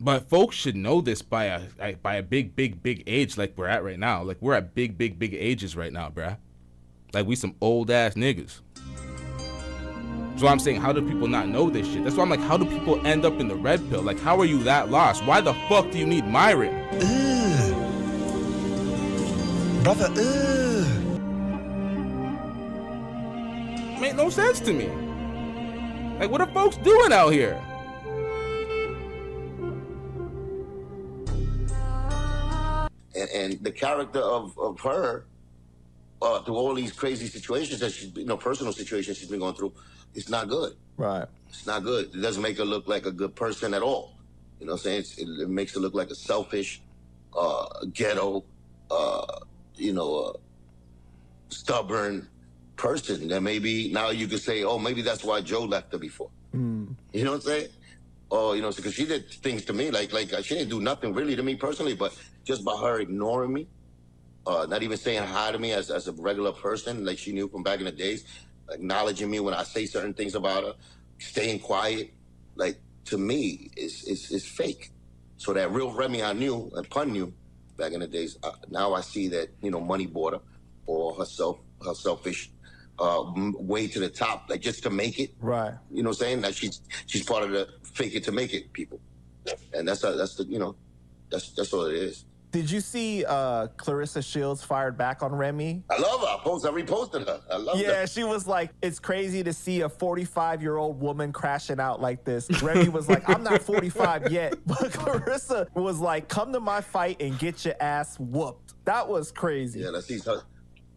But folks should know this by a big age like we're at right now. Like we're at big ages right now, bruh. Like we some old ass niggas. So I'm saying, how do people not know this shit? That's why I'm like, how do people end up in the red pill? Like, how are you that lost? Why the fuck do you need Myron? Brother, Make no sense to me. Like, what are folks doing out here? And the character of her, through all these crazy situations that she's, personal situations she's been going through, it's not good. Right. It's not good. It doesn't make her look like a good person at all. You know what I'm saying? It makes her look like a selfish, ghetto, stubborn person that maybe now you could say, oh, maybe that's why Joe left her before. You know what I'm saying? Or, because she did things to me, like she didn't do nothing really to me personally, but just by her ignoring me, not even saying hi to me as a regular person, like she knew from back in the days, acknowledging me when I say certain things about her, staying quiet, like, to me, is fake. So that real Remy I knew and Pun knew back in the days, now I see that, money bought her, or her selfish way to the top, like just to make it. Right. You know what I'm saying? That she's part of the fake it to make it people. And that's all it is. Did you see Clarissa Shields fired back on Remy? I love her. I reposted her. I love her. Yeah, she was like, it's crazy to see a 45-year-old woman crashing out like this. Remy was like, I'm not 45 yet. But Clarissa was like, come to my fight and get your ass whooped. That was crazy. Yeah, that sees her.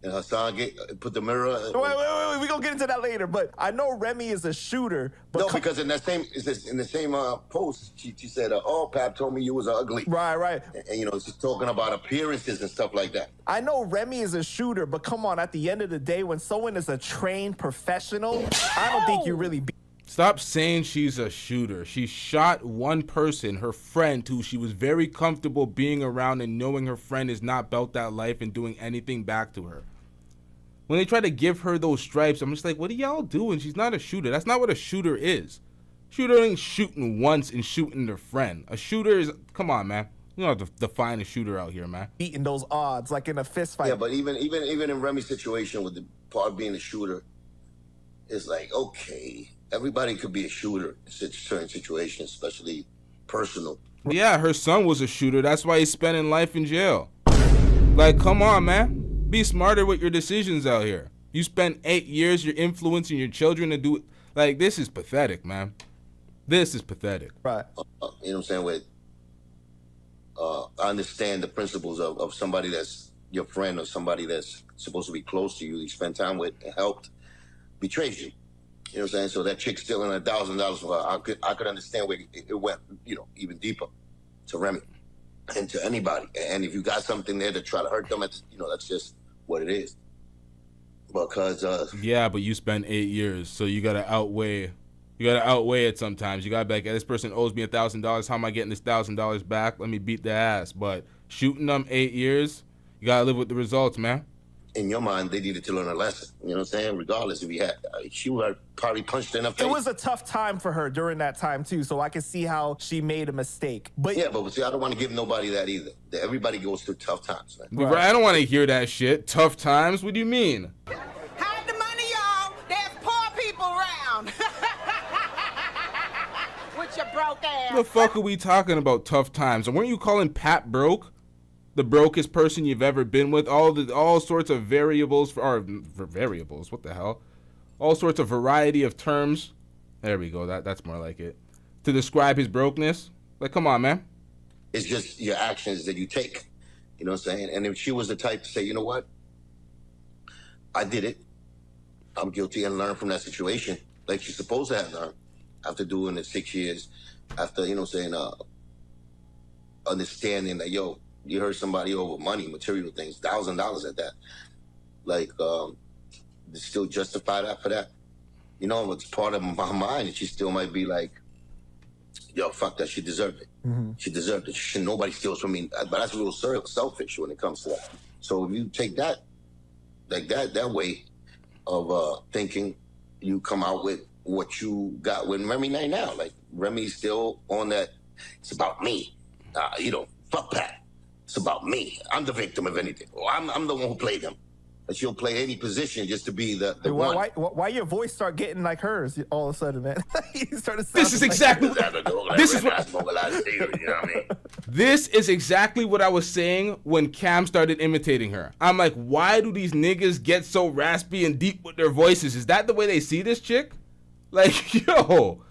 And Hassan put the mirror. Wait. We're going to get into that later. But I know Remy is a shooter. But no, because in the same post, she said, oh, Pap told me you was ugly. Right. And she's talking about appearances and stuff like that. I know Remy is a shooter, but come on, at the end of the day, when someone is a trained professional, I don't think you really Stop saying she's a shooter. She shot one person, her friend, who she was very comfortable being around and knowing her friend is not about that life and doing anything back to her. When they try to give her those stripes, I'm just like, what are y'all doing? She's not a shooter. That's not what a shooter is. Shooter ain't shooting once and shooting their friend. A shooter is, come on, man. You don't have to define a shooter out here, man. Beating those odds like in a fist fight. Yeah, but even in Remy's situation with the part being a shooter, it's like, okay, everybody could be a shooter in certain situations, especially personal. Yeah, her son was a shooter. That's why he's spending life in jail. Like, come on, man. Be smarter with your decisions out here. You spent 8 years, you're influencing your children to do it. Like, this is pathetic, man. This is pathetic. Right. You know what I'm saying? With I understand the principles of somebody that's your friend or somebody that's supposed to be close to you, you spend time with, and helped, betrays you. You know what I'm saying? So that chick stealing $1,000, well, I could understand where it went, even deeper to Remy and to anybody. And if you got something there to try to hurt them, that's just what it is. Because yeah, but you spent 8 years, so you gotta outweigh it sometimes. You gotta be like, this person owes me $1,000. How am I getting this $1,000 back? Let me beat their ass. But shooting them 8 years, you gotta live with the results, man. In your mind, they needed to learn a lesson. You know what I'm saying? Regardless if she would have probably punched in her face. It was a tough time for her during that time too, so I can see how she made a mistake. But yeah, but see, I don't want to give nobody that either. Everybody goes through tough times, man. Right. I don't want to hear that shit. Tough times? What do you mean? Hide the money, y'all. There's poor people around. With your broke ass. What the fuck are we talking about? Tough times? And weren't you calling Pat broke? The brokest person you've ever been with? All sorts of variables for variables. What the hell? All sorts of variety of terms. There we go. That's more like it. To describe his brokenness. Like, come on, man. It's just your actions that you take. You know what I'm saying? And if she was the type to say, you know what? I did it. I'm guilty, and learn from that situation. Like she's supposed to have learned after doing it 6 years. After, understanding that, you hurt somebody over money, material things, $1,000 at that. Like, still justify that for that? It's part of my mind, and she still might be like, yo, fuck that, she deserved it. Mm-hmm. She deserved it. Nobody steals from me. But that's a little selfish when it comes to that. So if you take that, like that way of thinking, you come out with what you got with Remy right now. Like, Remy's still on that, it's about me. Fuck Pat. It's about me. I'm the victim of anything. I'm the one who played him. And she'll play any position just to be the one. Why your voice start getting like hers all of a sudden, man? You started this is exactly this is what This is exactly what I was saying when Cam started imitating her. I'm like, why do these niggas get so raspy and deep with their voices? Is that the way they see this chick? Like, yo,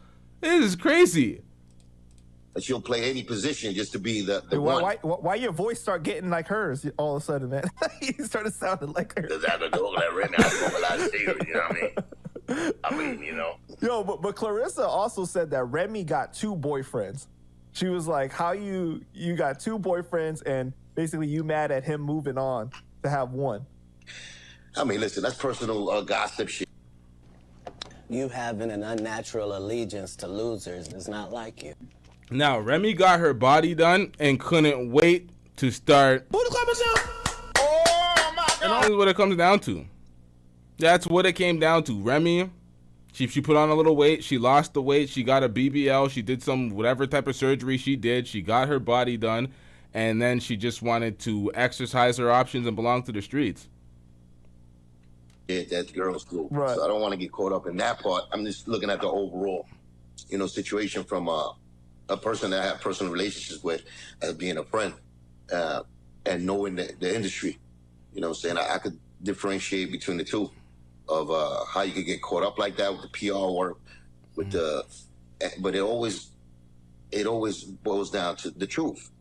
this is crazy. That she'll play any position just to be the one. Why your voice start getting like hers all of a sudden, man? You started sounding like her. Does that look like right now? You know what I mean? You know. Yo, but Clarissa also said that Remy got 2 boyfriends. She was like, how you got 2 boyfriends and basically you mad at him moving on to have 1. I mean, listen, that's personal gossip shit. You having an unnatural allegiance to losers is not like you. Now, Remy got her body done and couldn't wait to start. And that's what it comes down to. That's what it came down to. Remy, she put on a little weight. She lost the weight. She got a BBL. She did some whatever type of surgery she did. She got her body done. And then she just wanted to exercise her options and belong to the streets. Yeah, that's girls' school. Right. So I don't want to get caught up in that part. I'm just looking at the overall, situation from a person that I have personal relationships with as being a friend and knowing the industry. You know what I'm saying? I could differentiate between the two of how you could get caught up like that with the PR work, with but it always boils down to the truth.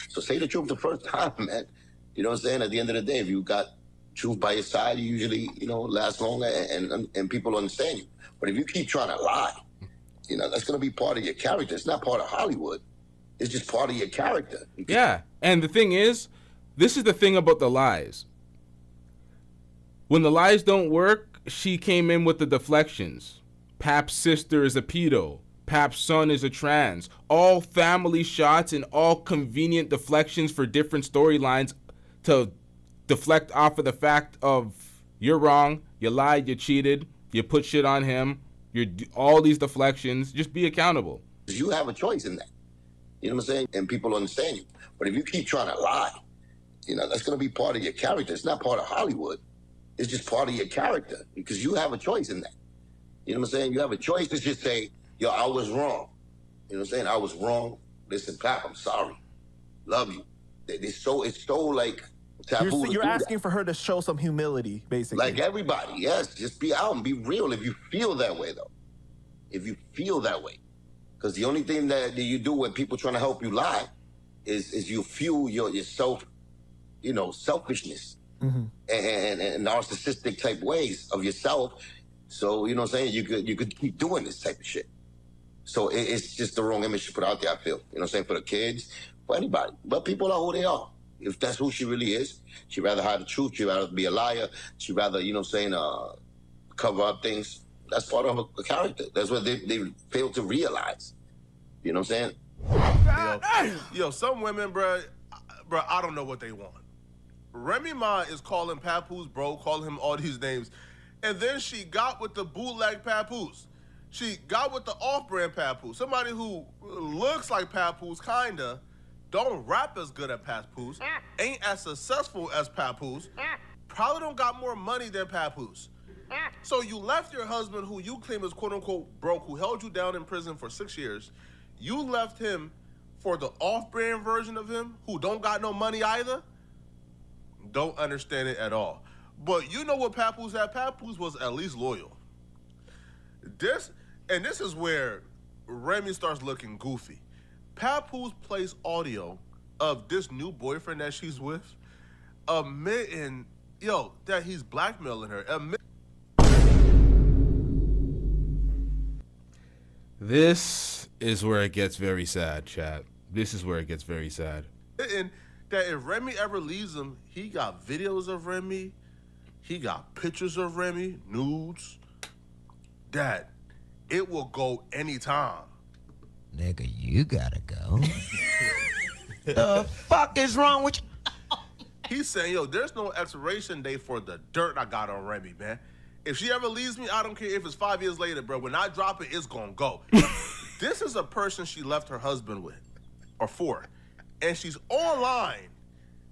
So say the truth the first time, man. You know what I'm saying? At the end of the day, if you got truth by your side, you usually, last longer and people understand you. But if you keep trying to lie, that's going to be part of your character. It's not part of Hollywood. It's just part of your character. Yeah. And the thing is, this is the thing about the lies. When the lies don't work, she came in with the deflections. Pap's sister is a pedo. Pap's son is a trans. All family shots and all convenient deflections for different storylines to deflect off of the fact of you're wrong, you lied, you cheated, you put shit on him, all these deflections. Just be accountable. You have a choice in that. You know what I'm saying? And people understand you. But if you keep trying to lie, that's going to be part of your character. It's not part of Hollywood. It's just part of your character because you have a choice in that. You know what I'm saying? You have a choice to just say, yo, I was wrong. You know what I'm saying? I was wrong. Listen, Pap, I'm sorry. Love you. It's so like taboo. You're asking for her to show some humility, basically. Like everybody, yes. Just be out and be real if you feel that way, though. If you feel that way. Because the only thing that you do when people trying to help you lie is you fuel your self, selfishness and narcissistic type ways of yourself. So, you know what I'm saying? You could keep doing this type of shit. So it's just the wrong image to put out there, I feel. You know what I'm saying? For the kids, for anybody. But people are who they are. If that's who she really is, she'd rather hide the truth. She'd rather be a liar. She'd rather, cover up things. That's part of a character. That's what they fail to realize. You know what I'm saying? Yo, some women, bro, I don't know what they want. Remy Ma is calling Papoose bro, calling him all these names. And then she got with the bootleg Papoose. She got with the off-brand Papoose. Somebody who looks like Papoose, kinda, don't rap as good as Papoose, ain't as successful as Papoose, probably don't got more money than Papoose. So you left your husband, who you claim is quote-unquote broke, who held you down in prison for 6 years. You left him for the off-brand version of him, who don't got no money either? Don't understand it at all. But you know what Papoose had? Papoose was at least loyal. This is where Remy starts looking goofy. Papoose plays audio of this new boyfriend that she's with, admitting, that he's blackmailing her. This is where it gets very sad, chat. This is where it gets very sad. And that if Remy ever leaves him, he got videos of Remy, he got pictures of Remy, nudes, that it will go anytime. Nigga, you gotta go. The fuck is wrong with you? He's saying, there's no expiration date for the dirt I got on Remy, man. If she ever leaves me, I don't care if it's 5 years later, bro. When I drop it, it's gonna go. This is a person she left her husband with, or for, and she's online,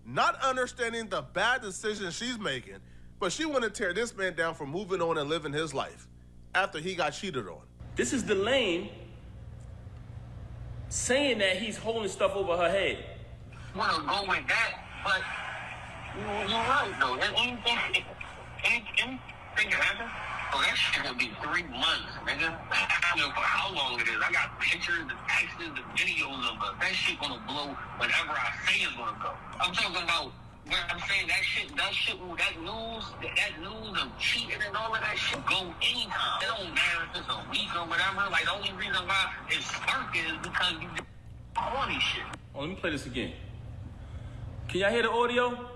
not understanding the bad decisions she's making, but she want to tear this man down for moving on and living his life after he got cheated on. This is the lane saying that he's holding stuff over her head. Wanna go with that, but you're right though. Anything can happen. Oh, that shit gonna be 3 months, nigga. I don't know for how long it is. I got pictures, the texts, the videos of it. That shit gonna blow whenever I say it's gonna go. I'm talking about where I'm saying that news of cheating and all of that shit go anytime. It don't matter if it's a week or whatever. Like, the only reason why it's spark is because you do all these shit. Oh, let me play this again. Can y'all hear the audio?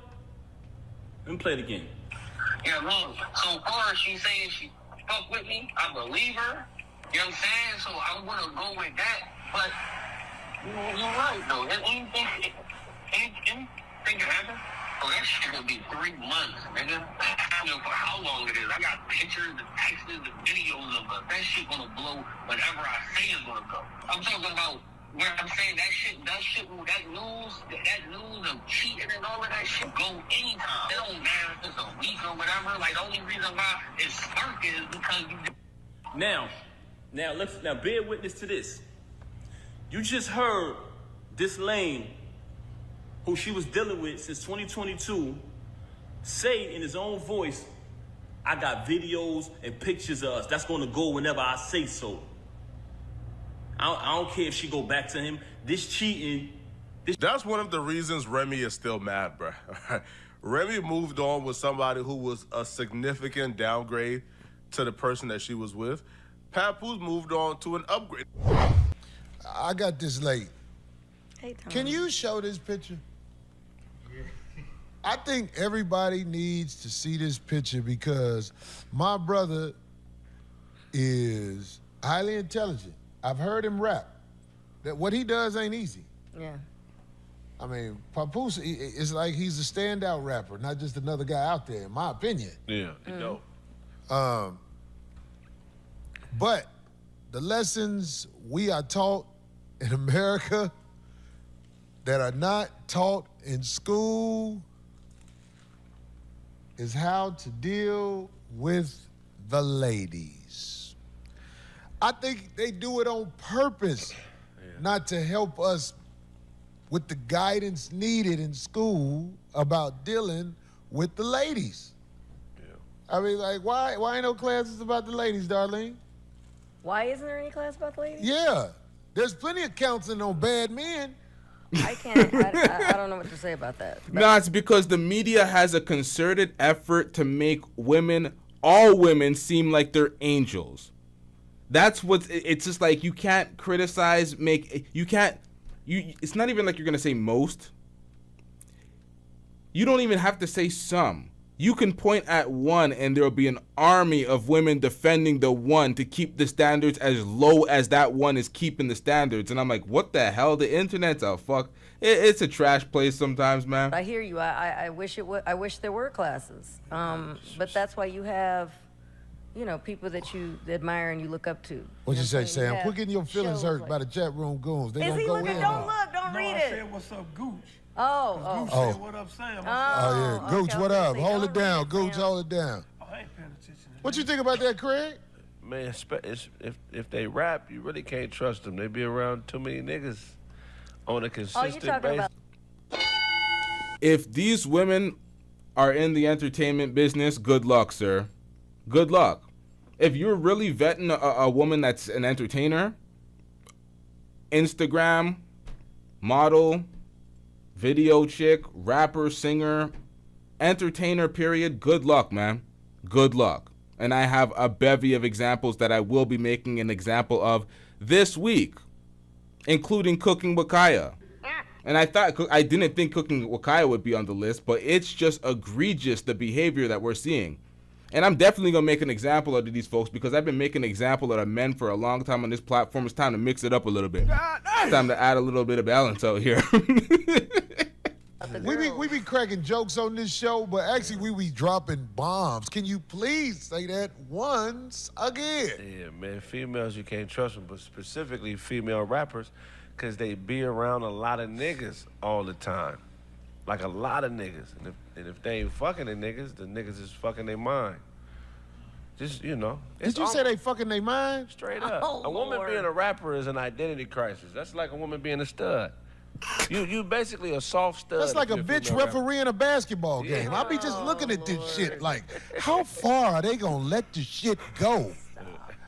Let me play it again. Yeah, look, so far she saying she fuck with me, I believe her. You know what I'm saying? So I'm gonna go with that. But you're right though. Anything can happen. Oh, that shit gonna be 3 months, nigga. I don't know for how long it is. I got pictures, the texts, the videos of it. That shit gonna blow whenever I say it's gonna go. I'm talking about where I'm saying that news of cheating and all of that shit go anytime. It don't matter if it's a week or whatever. Like, the only reason why it's spark is because you. Now bear witness to this. You just heard this lame, who she was dealing with since 2022, say in his own voice, "I got videos and pictures of us. That's gonna go whenever I say so." I don't care if she go back to him. This cheating. That's one of the reasons Remy is still mad, bro. Remy moved on with somebody who was a significant downgrade to the person that she was with. Papoose moved on to an upgrade. I got this late. Hey, Tom. Can you show this picture? I think everybody needs to see this picture because my brother is highly intelligent. I've heard him rap. That what he does ain't easy. Yeah. I mean, Papoose is like he's a standout rapper, not just another guy out there, in my opinion. Yeah, you know. But the lessons we are taught in America that are not taught in school is how to deal with the ladies. I think they do it on purpose, not to help us with the guidance needed in school about dealing with the ladies. Yeah. I mean, like, why ain't no classes about the ladies, Darlene? Why isn't there any class about the ladies? Yeah, there's plenty of counseling on bad men. I can't. I don't know what to say about that. No, it's because the media has a concerted effort to make all women, seem like they're angels. That's what it's just like. You can't criticize. It's not even like you're gonna say most. You don't even have to say some. You can point at one, and there'll be an army of women defending the one to keep the standards as low as that one is keeping the standards. And I'm like, what the hell? The internet's a fuck. It's a trash place sometimes, man. I hear you. I wish it would. I wish there were classes. But that's why you have, people that you admire and you look up to. What you say, Sam? Quit getting your feelings hurt by the chat room goons. They is don't he go looking? in. Don't look. Don't read it. I said, what's up, Gooch? Oh. Gooch said, what up, Sam? Oh, yeah. Gooch, what up? Hold it down. Gooch, hold it down. Oh, I ain't paying attention. What you think about that, Craig? Man, if they rap, you really can't trust them. They be around too many niggas on a consistent basis. If these women are in the entertainment business, good luck, sir. Good luck. If you're really vetting a woman that's an entertainer, Instagram, model, video chick, rapper, singer, entertainer, period, good luck, man. Good luck. And I have a bevy of examples that I will be making an example of this week, including Cooking with Kaya. And I didn't think Cooking with Kaya would be on the list, but it's just egregious, the behavior that we're seeing. And I'm definitely going to make an example out of these folks because I've been making an example out of men for a long time on this platform. It's time to mix it up a little bit. It's time to add a little bit of balance out here. We be cracking jokes on this show, but actually we be dropping bombs. Can you please say that once again? Yeah, man, females, you can't trust them, but specifically female rappers, because they be around a lot of niggas all the time. Like a lot of niggas. And if they ain't fucking the niggas is fucking their mind. Just, you know. Did you say they fucking their mind? Straight up. Oh, a woman Lord. being a rapper is an identity crisis. That's like a woman being a stud. You basically a soft stud. That's like a if you're bitch female rapper. refereeing a basketball game. I be just looking at this shit like, how far are they gonna let the shit go?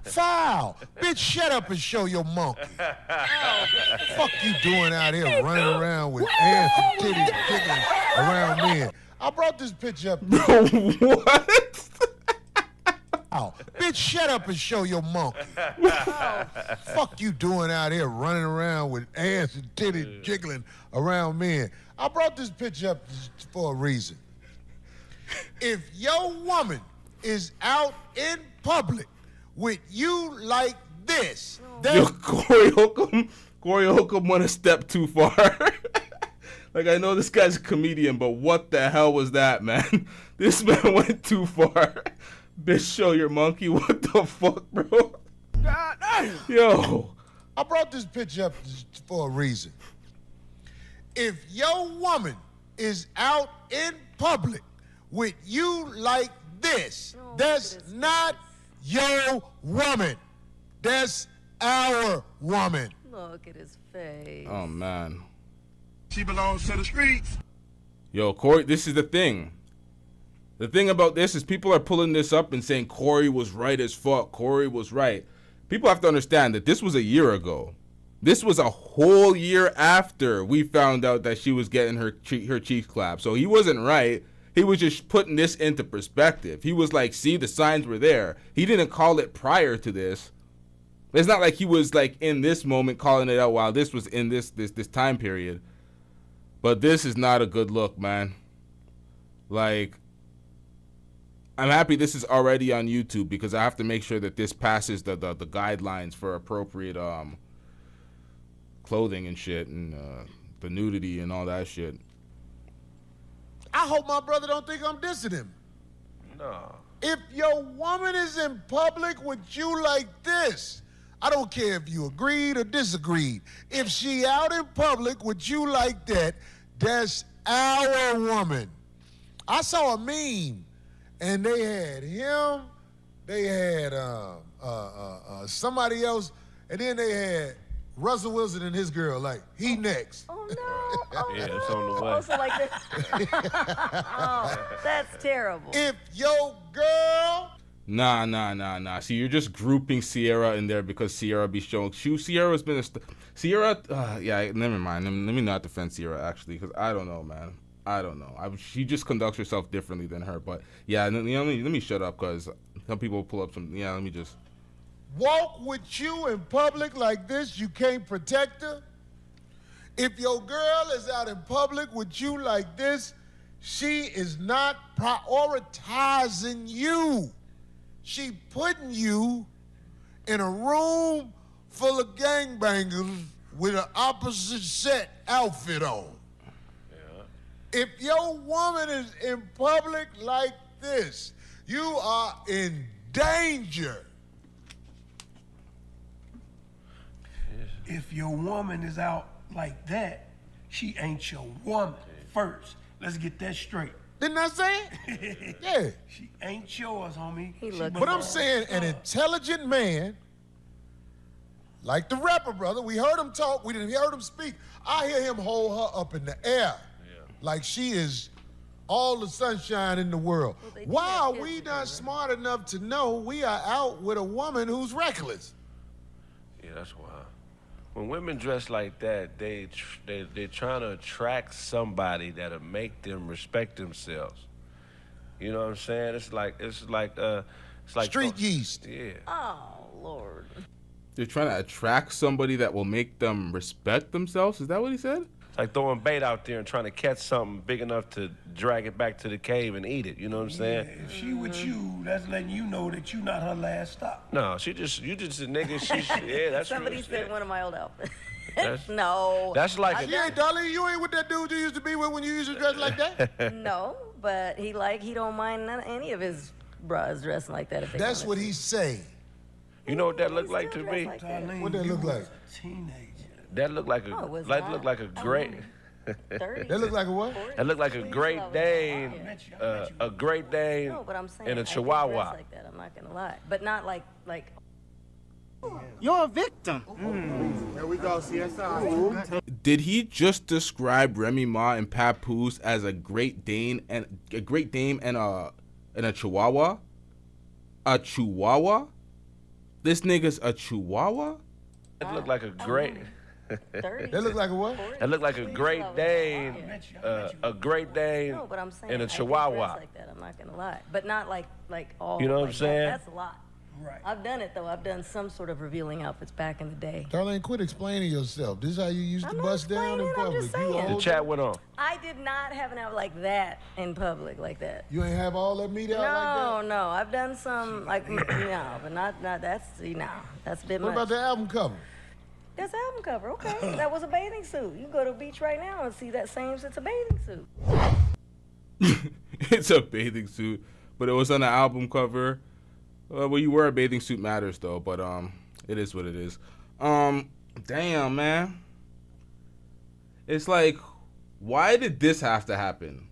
Foul! Bitch, shut up and show your monkey. Fuck you doing out here running around with ass and titties kicking around men. I brought this picture up. What? Oh, bitch, shut up and show your monkey. Fuck you doing out here running around with ass and titties jiggling around men. I brought this picture up for a reason. If your woman is out in public with you like this, Yo, Corey Holcomb went a step too far. Like, I know this guy's a comedian, but what the hell was that, man? This man went too far. Bitch, show your monkey. What the fuck, bro? God damn. Yo. I brought this picture up for a reason. If your woman is out in public with you like this, that's not your woman. That's our woman. Look at his face. Oh, man. She belongs to the streets. Yo, Corey, this is the thing. The thing about this is people are pulling this up and saying Corey was right as fuck. Corey was right. People have to understand that this was a year ago. This was a whole year after we found out that she was getting her cheeks clapped. So he wasn't right. He was just putting this into perspective. He was like, see, the signs were there. He didn't call it prior to this. It's not like he was like in this moment calling it out while this was in this time period. But this is not a good look, man. Like, I'm happy this is already on YouTube because I have to make sure that this passes the guidelines for appropriate clothing and shit and the nudity and all that shit. I hope my brother don't think I'm dissing him. No. If your woman is in public with you like this, I don't care if you agreed or disagreed. If she out in public with you like that, that's our woman. I saw a meme, and they had him, they had somebody else, and then they had Russell Wilson and his girl, like, he next. Oh, no. Oh, Yeah, no. it's on the way. Also like this. Oh, that's terrible. If your girl... Nah. See, you're just grouping Sierra in there because Sierra be showing. Sierra's been Sierra. Yeah, never mind. Let me not defend Sierra actually, because I don't know, man. I don't know. She just conducts herself differently than her. But yeah, let me shut up because some people pull up some. Yeah, let me just. Walk with you in public like this, you can't protect her. If your girl is out in public with you like this, she is not prioritizing you. She putting you in a room full of gangbangers with an opposite set outfit on. Yeah. If your woman is in public like this, you are in danger. If your woman is out like that, she ain't your woman first. Let's get that straight. Didn't I say it? Yeah. She ain't yours, homie. But I'm saying an intelligent man, like the rapper brother, we heard him talk, we heard him speak. I hear him hold her up in the air like she is all the sunshine in the world. Why are we not smart enough to know we are out with a woman who's reckless? Yeah, that's wild. When women dress like that, they're trying to attract somebody that'll make them respect themselves. You know what I'm saying? It's like street yeast. Yeah. Oh, Lord. They're trying to attract somebody that will make them respect themselves? Is that what he said? It's like throwing bait out there and trying to catch something big enough to drag it back to the cave and eat it. You know what I'm saying? If she with you, that's letting you know that you not her last stop. No, you just a nigga. Yeah, that's Somebody real said shit. one of my old outfits. That's- No. That's like Yeah, darling, you ain't with that dude you used to be with when you used to dress like that? No, but he don't mind any of his bras dressing like that. If they That's wanted what to. he's saying. You know what that looked like to me? What that look like? Teenager. That looked like Oh, it was that not. looked like a great. 30. That look like a what? That look like a Great Dane, a Great Dane, No, but I'm saying and a I did Chihuahua. dress like that. I'm not gonna lie, but not like. You're a victim. Here we go, CSI. Did he just describe Remy Ma and Papoose as a Great Dane and a Chihuahua? A Chihuahua? This nigga's a Chihuahua? That look like a great. That look like a what? That look like a Great Dane, a Great Dane, No, but I'm saying and a I did Chihuahua. dress like that. I'm not gonna lie, but not like all. You know what I'm like saying? That's a lot. Right. I've done it though. I've done some sort of revealing outfits back in the day. Darlene, quit explaining yourself. This is how you used to bust down in public. just saying. The chat went on. I did not have an out like that in public like that. You ain't have all that meat out like that? No. I've done some like no, but not that's that's a bit What much. about the album cover? That's the album cover. Okay, that was a bathing suit. You can go to the beach right now and see that same. It's a bathing suit. It's a bathing suit, but it was on the album cover. Well, you wear a bathing suit matters though, but it is what it is. Damn, man. It's like, why did this have to happen?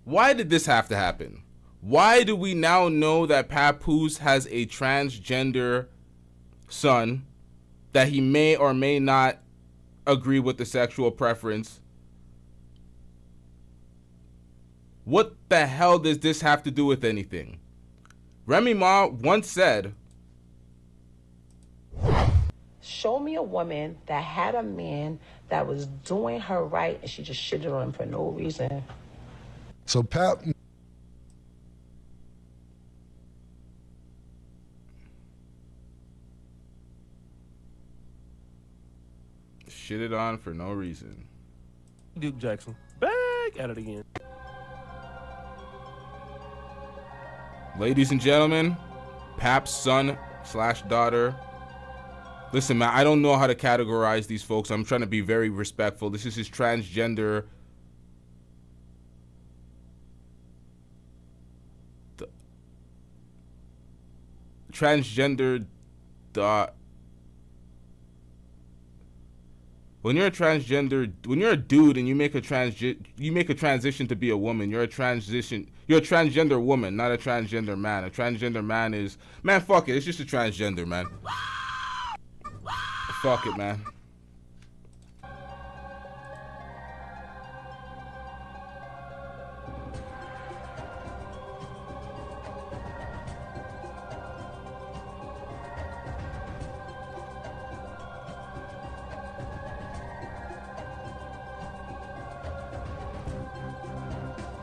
Why did this have to happen? Why do we now know that Papoose has a transgender son, that he may or may not agree with the sexual preference? What the hell does this have to do with anything? Remy Ma once said, Show me a woman that had a man that was doing her right and she just shitted on him for no reason. So Pap. shitted on for no reason. Duke Jackson, back at it again. Ladies and gentlemen, Pap's son/daughter. Listen, man, I don't know how to categorize these folks. I'm trying to be very respectful. This is his transgender. Transgender. When you're a transgender, when you're a dude and you make a transition to be a woman, you're a transgender woman, not a transgender man. A transgender man is, man, fuck it, it's just a transgender, man. Fuck it, man.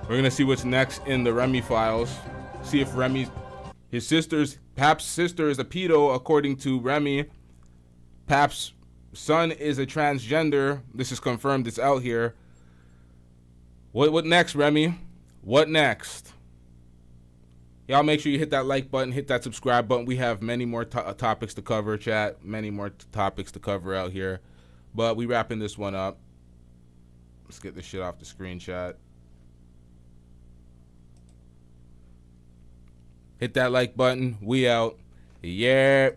We're gonna see what's next in the Remy files. See if Pap's sister is a pedo, according to Remy. Pap's son is a transgender. This is confirmed. It's out here. What next, Remy? What next? Y'all make sure you hit that like button, hit that subscribe button. We have many more topics to cover, chat. Many more topics to cover out here. But we wrapping this one up. Let's get this shit off the screen, chat. Hit that like button. We out. Yeah.